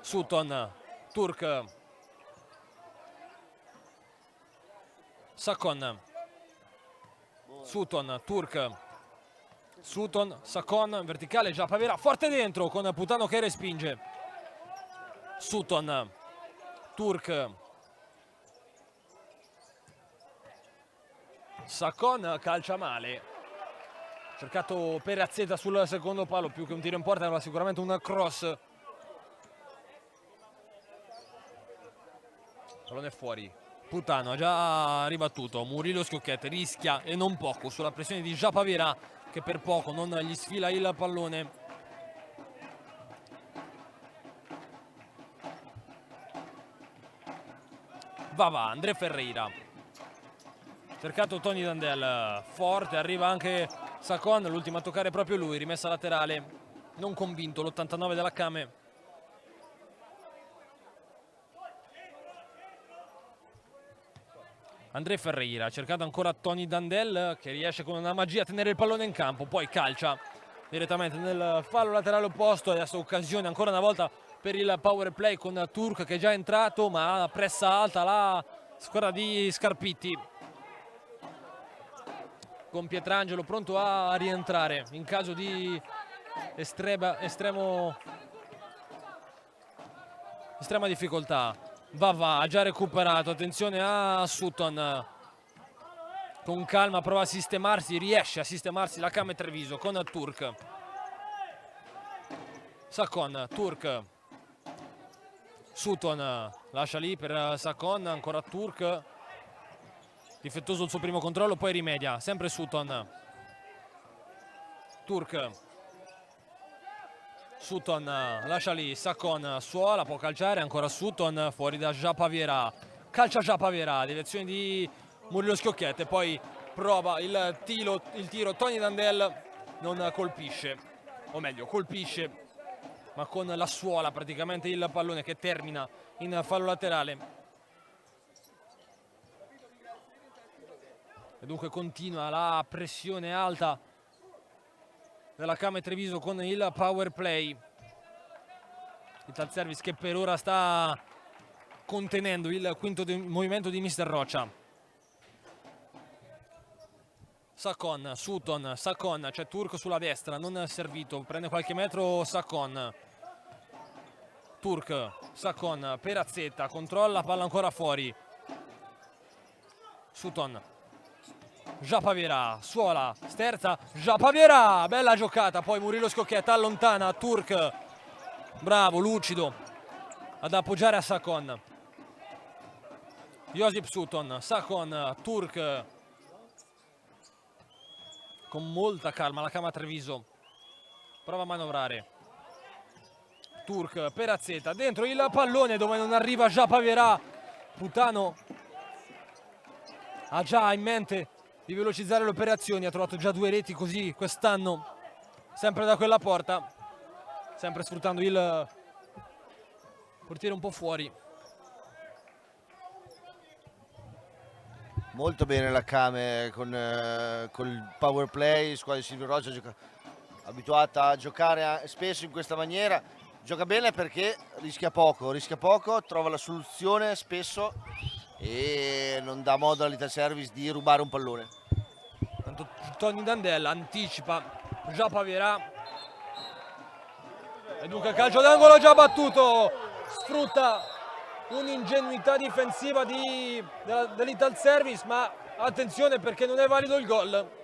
Sutton, Turk, Sakon, Sutton, Turk, Sutton, Sakon, verticale, Japavera forte dentro con Putano che respinge. Sutton, Turk, Sakon calcia male, cercato Perazzetta sul secondo palo, più che un tiro in porta era sicuramente un cross. Pallone fuori, Putano ha già ribattuto, Murillo Schiocchetti rischia e non poco sulla pressione di Japavera che per poco non gli sfila il pallone. Va, André Ferreira, cercato Tony Dandel, forte, arriva anche Sakon, l'ultimo a toccare proprio lui, rimessa laterale, non convinto l'89 della Kame. André Ferreira, cercato ancora Tony Dandel che riesce con una magia a tenere il pallone in campo, poi calcia direttamente nel fallo laterale opposto. Adesso occasione ancora una volta per il power play con Turk che è già entrato, ma pressa alta la squadra di Scarpitti con Pietrangelo pronto a rientrare in caso di estrema difficoltà. Va, ha già recuperato, attenzione a Sutton, con calma prova a sistemarsi, riesce a sistemarsi la Kame Treviso con Turk. Sakon, Turk, Sutton lascia lì per Sakon, ancora Turk, difettoso il suo primo controllo, poi rimedia, sempre Sutton. Turk, Sutton lascia lì, Sakon suola, può calciare, ancora Sutton, fuori da Japavera, calcia Japavera, direzione di Murillo Schiocchetti, poi prova il tiro Tony Dandel, non colpisce, o meglio colpisce, ma con la suola praticamente il pallone che termina in fallo laterale. E dunque continua la pressione alta della Kame Treviso con il power play. Il tal service che per ora sta contenendo il quinto movimento di Mister Rocha. Sakon, Sutton, Sakon, c'è Turk sulla destra, non servito, prende qualche metro Sakon. Turk, Sakon, Perazzetta, controlla, palla ancora fuori. Sutton, Japavera, Suola, sterza, Japavera, bella giocata, poi Murillo Scocchetta allontana, Turk, bravo, lucido, ad appoggiare a Sakon. Josip Sutton, Sakon, Turk, con molta calma, la Cama Treviso, prova a manovrare. Turk, Perazzetta, dentro il pallone dove non arriva Japavera, Putano ha già in mente di velocizzare le operazioni, ha trovato già 2 reti così quest'anno, sempre da quella porta, sempre sfruttando il portiere un po' fuori. Molto bene la Came con il power play, squadra di Silvio Roccia abituata a giocare spesso in questa maniera, gioca bene perché rischia poco, trova la soluzione spesso e non dà modo all'Ital Service di rubare un pallone. Tony Dandel anticipa Japavera e dunque calcio d'angolo già battuto, sfrutta un'ingenuità difensiva dell'Ital Service, ma attenzione perché non è valido il gol.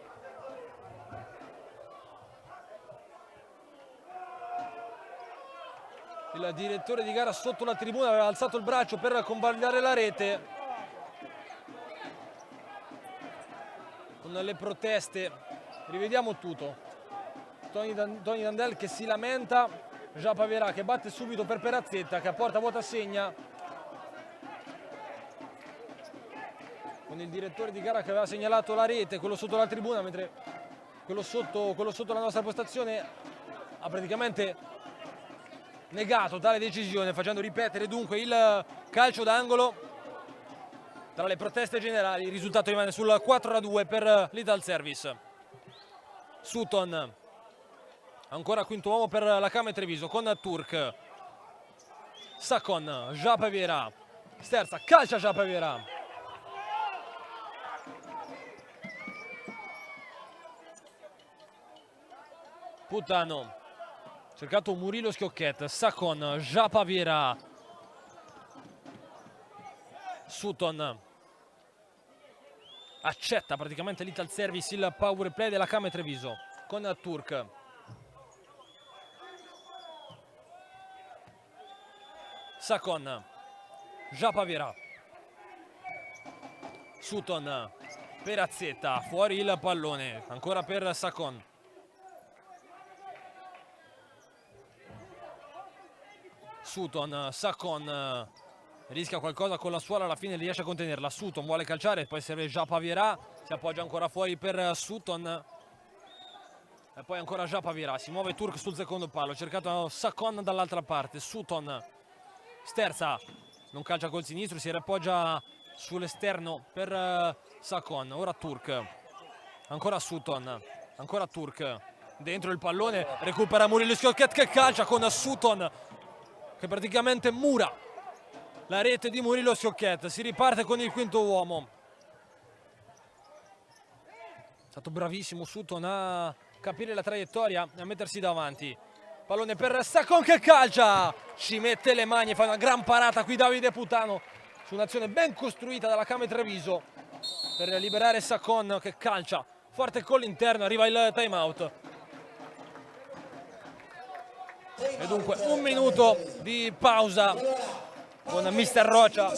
Il direttore di gara sotto la tribuna aveva alzato il braccio per convalidare la rete. Con le proteste, rivediamo tutto. Tony Dandel che si lamenta, Japavera che batte subito per Perazzetta che a porta vuota segna. Con il direttore di gara che aveva segnalato la rete, quello sotto la tribuna, mentre quello sotto la nostra postazione ha praticamente negato tale decisione, facendo ripetere dunque il calcio d'angolo. Tra le proteste generali il risultato rimane sul 4-2 per l'Ital Service. Sutton, ancora quinto uomo per la Came Treviso con Turk, Sakon, Japavera, sterza, calcia Japavera. Putano, cercato Murillo Scocchetta, Sakon, Japavera, Sutton accetta praticamente l'Ital Service il power play della Came Treviso con Turk. Sakon, Japavera, Sutton, Perazzetta, fuori il pallone, ancora per Sakon. Sutton, Sakon rischia qualcosa con la suola, alla fine riesce a contenerla. Sutton vuole calciare, poi serve Japavera, si appoggia ancora fuori per Sutton e poi ancora Japavera, si muove Turk sul secondo palo, cercato Sakon dall'altra parte. Sutton, sterza, non calcia col sinistro, si riappoggia sull'esterno per Sakon. Ora Turk, ancora Sutton, ancora Turk, dentro il pallone, recupera Murillo Scocchetta che calcia con Sutton che praticamente mura la rete di Murillo Scocchetta. Si riparte con il quinto uomo. È stato bravissimo Sutton a capire la traiettoria e a mettersi davanti. Pallone per Sakon che calcia, ci mette le mani e fa una gran parata qui Davide Putano su un'azione ben costruita dalla Came Treviso per liberare Sakon che calcia forte con l'interno. Arriva il time out e dunque 1 minuto di pausa con Mister Roccia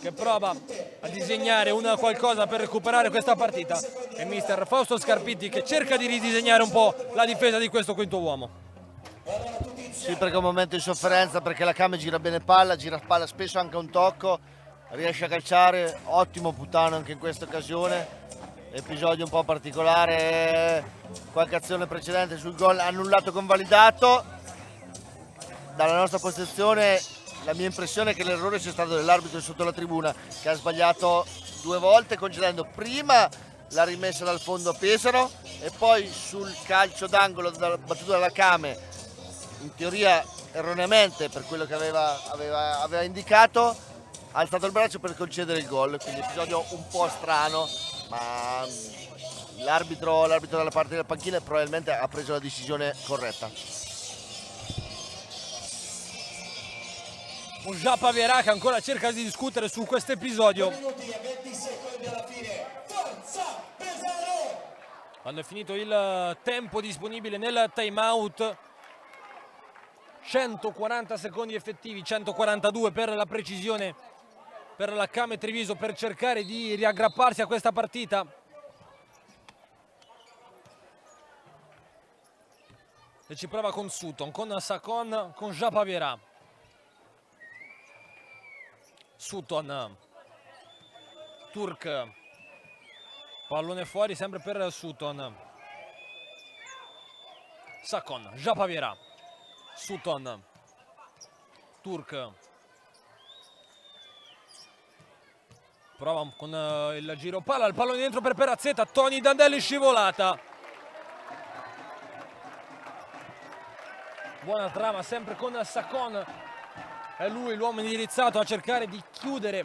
che prova a disegnare un qualcosa per recuperare questa partita e Mister Fausto Scarpitti che cerca di ridisegnare un po' la difesa di questo quinto uomo. Sì, perché è un momento di sofferenza, perché la Came gira bene palla, gira palla spesso anche a un tocco, riesce a calciare, ottimo Putano anche in questa occasione. Episodio un po' particolare, qualche azione precedente sul gol annullato convalidato. Dalla nostra posizione la mia impressione è che l'errore sia stato dell'arbitro sotto la tribuna, che ha sbagliato 2 volte concedendo prima la rimessa dal fondo a Pesaro e poi sul calcio d'angolo battuto dalla Came, in teoria erroneamente per quello che aveva indicato, ha alzato il braccio per concedere il gol, quindi episodio un po' strano, ma l'arbitro dalla parte della panchina probabilmente ha preso la decisione corretta. con Japavera che ancora cerca di discutere su questo episodio. 2 minuti e 20 secondi alla fine. Forza Pesaro! Quando è finito il tempo disponibile nel time out, 140 secondi effettivi, 142 per la precisione per la Kame Treviso per cercare di riaggrapparsi a questa partita. E ci prova con Sutton, con Sakon, con Japavera. Sutton, Turk, pallone fuori sempre per Sutton. Sakon, Japavera, Sutton, Turk. Prova con il giro palla, il pallone dentro per Perazzetta, Tony Dandelli scivolata. Buona trama sempre con Sakon, è lui l'uomo indirizzato a cercare di chiudere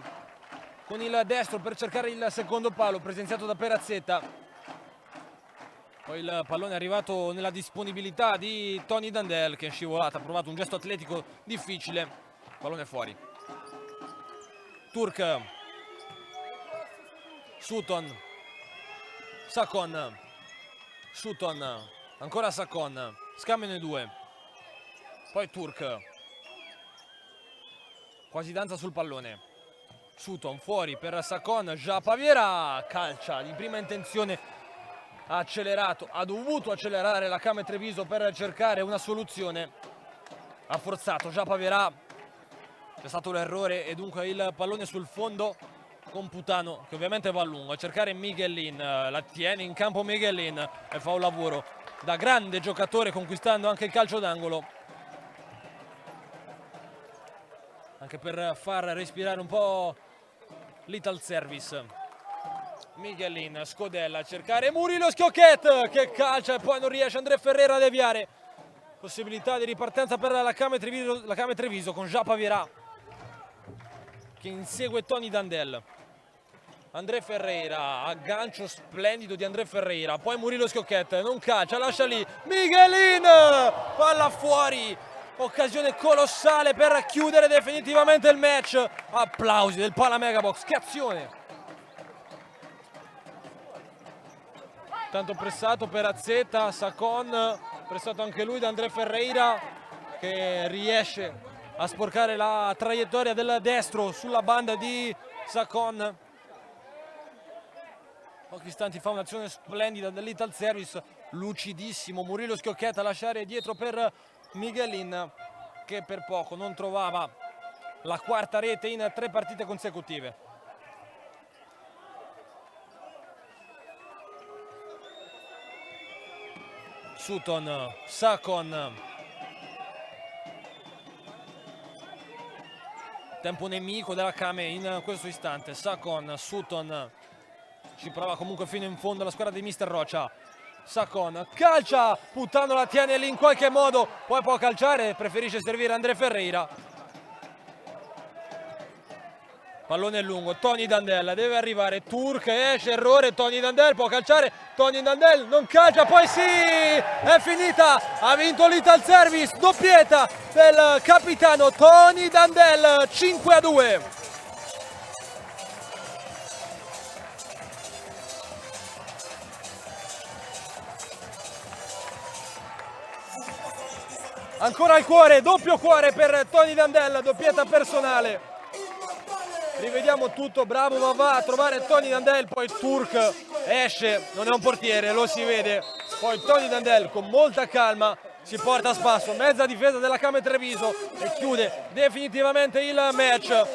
con il destro per cercare il secondo palo presenziato da Perazzetta. Poi il pallone è arrivato nella disponibilità di Tony Dandel che è scivolata, ha provato un gesto atletico difficile, pallone fuori. Turk, Sutton, Sakon, Sutton, ancora Sakon, scambiano i due. Poi Turk, quasi danza sul pallone. Sutton fuori per Sakon, Japavera calcia di prima intenzione, ha accelerato, ha dovuto accelerare la Kame Treviso per cercare una soluzione. Ha forzato Japavera, c'è stato l'errore e dunque il pallone sul fondo con Putano che ovviamente va a lungo a cercare Miguelin, la tiene in campo Miguelin e fa un lavoro da grande giocatore conquistando anche il calcio d'angolo, anche per far respirare un po' l'Ital Service. Miguelin, Scodella a cercare Murillo Schiocchet che calcia e poi non riesce André Ferreira a deviare. Possibilità di ripartenza per la Kame Treviso con Japavera che insegue Tony Dandel. André Ferreira, aggancio splendido di André Ferreira, poi Murillo Schiocchet, non calcia, lascia lì, Miguelin, palla fuori, occasione colossale per chiudere definitivamente il match. Applausi del Palamega-Box, che azione! Tanto pressato Perazzetta, Sakon, pressato anche lui da André Ferreira che riesce a sporcare la traiettoria del destro sulla banda di Sakon. Pochi istanti fa un'azione splendida dell'Ital Service, lucidissimo Murillo Schiocchet a lasciare dietro per Miguelin che per poco non trovava la quarta rete in 3 partite consecutive. Sutton, Sakon, tempo nemico della Kame in questo istante. Sakon, Sutton, ci prova comunque fino in fondo la squadra di Mister Rocha. Sakon calcia, Putano la tiene lì in qualche modo, poi può calciare, preferisce servire André Ferreira. Pallone lungo, Tony Dandel deve arrivare, Turk esce, errore, Tony Dandel può calciare, Tony Dandel non calcia, poi sì, è finita, ha vinto l'Ital Service, doppietta del capitano Tony Dandel, 5-2. Ancora il cuore, doppio cuore per Tony Dandel, doppietta personale. Rivediamo tutto, bravo, ma va a trovare Tony Dandel, poi Turk esce, non è un portiere, lo si vede. Poi Tony Dandel con molta calma si porta a spasso, mezza difesa della Kame Treviso e chiude definitivamente il match.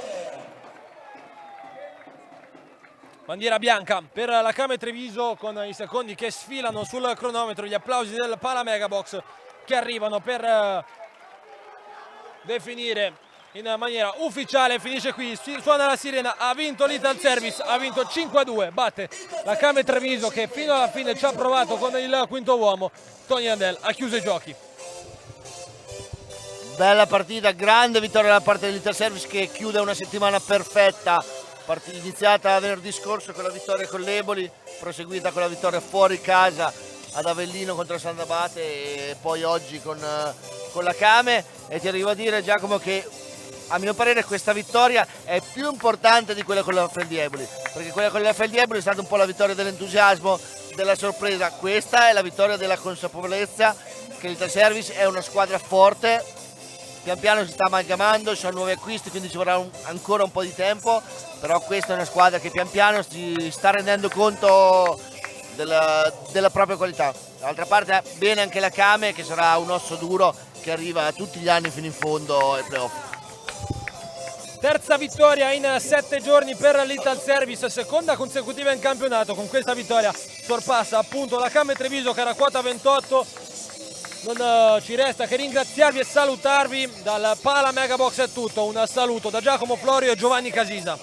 Bandiera bianca per la Kame Treviso con i secondi che sfilano sul cronometro, gli applausi del Palamega-Box che arrivano per definire in maniera ufficiale. Finisce qui, suona la sirena, ha vinto l'Ital Service, ha vinto 5-2, batte la Kame Treviso che fino alla fine ci ha provato con il quinto uomo. Tony Dandel ha chiuso i giochi. Bella partita, grande vittoria da parte dell'Ital Service che chiude una settimana perfetta, iniziata venerdì scorso con la vittoria con l'Eboli, proseguita con la vittoria fuori casa ad Avellino contro San Abate e poi oggi con la Kame. E ti arrivo a dire, Giacomo, che a mio parere questa vittoria è più importante di quella con la FLD Eboli, perché quella con la FLD Eboli è stata un po' la vittoria dell'entusiasmo, della sorpresa. Questa è la vittoria della consapevolezza che l'Italservice è una squadra forte, pian piano si sta amalgamando, sono nuovi acquisti, quindi ci vorrà ancora un po' di tempo, però questa è una squadra che pian piano si sta rendendo conto della propria qualità. Dall'altra parte bene anche la Kame, che sarà un osso duro che arriva tutti gli anni fino in fondo ai playoff. Terza vittoria in 7 giorni per l'Italservice, seconda consecutiva in campionato. Con questa vittoria sorpassa appunto la Kame Treviso che era quota 28. Non ci resta che ringraziarvi e salutarvi. Dal Pala Megabox è tutto, un saluto da Giacomo Florio e Giovanni Casisa.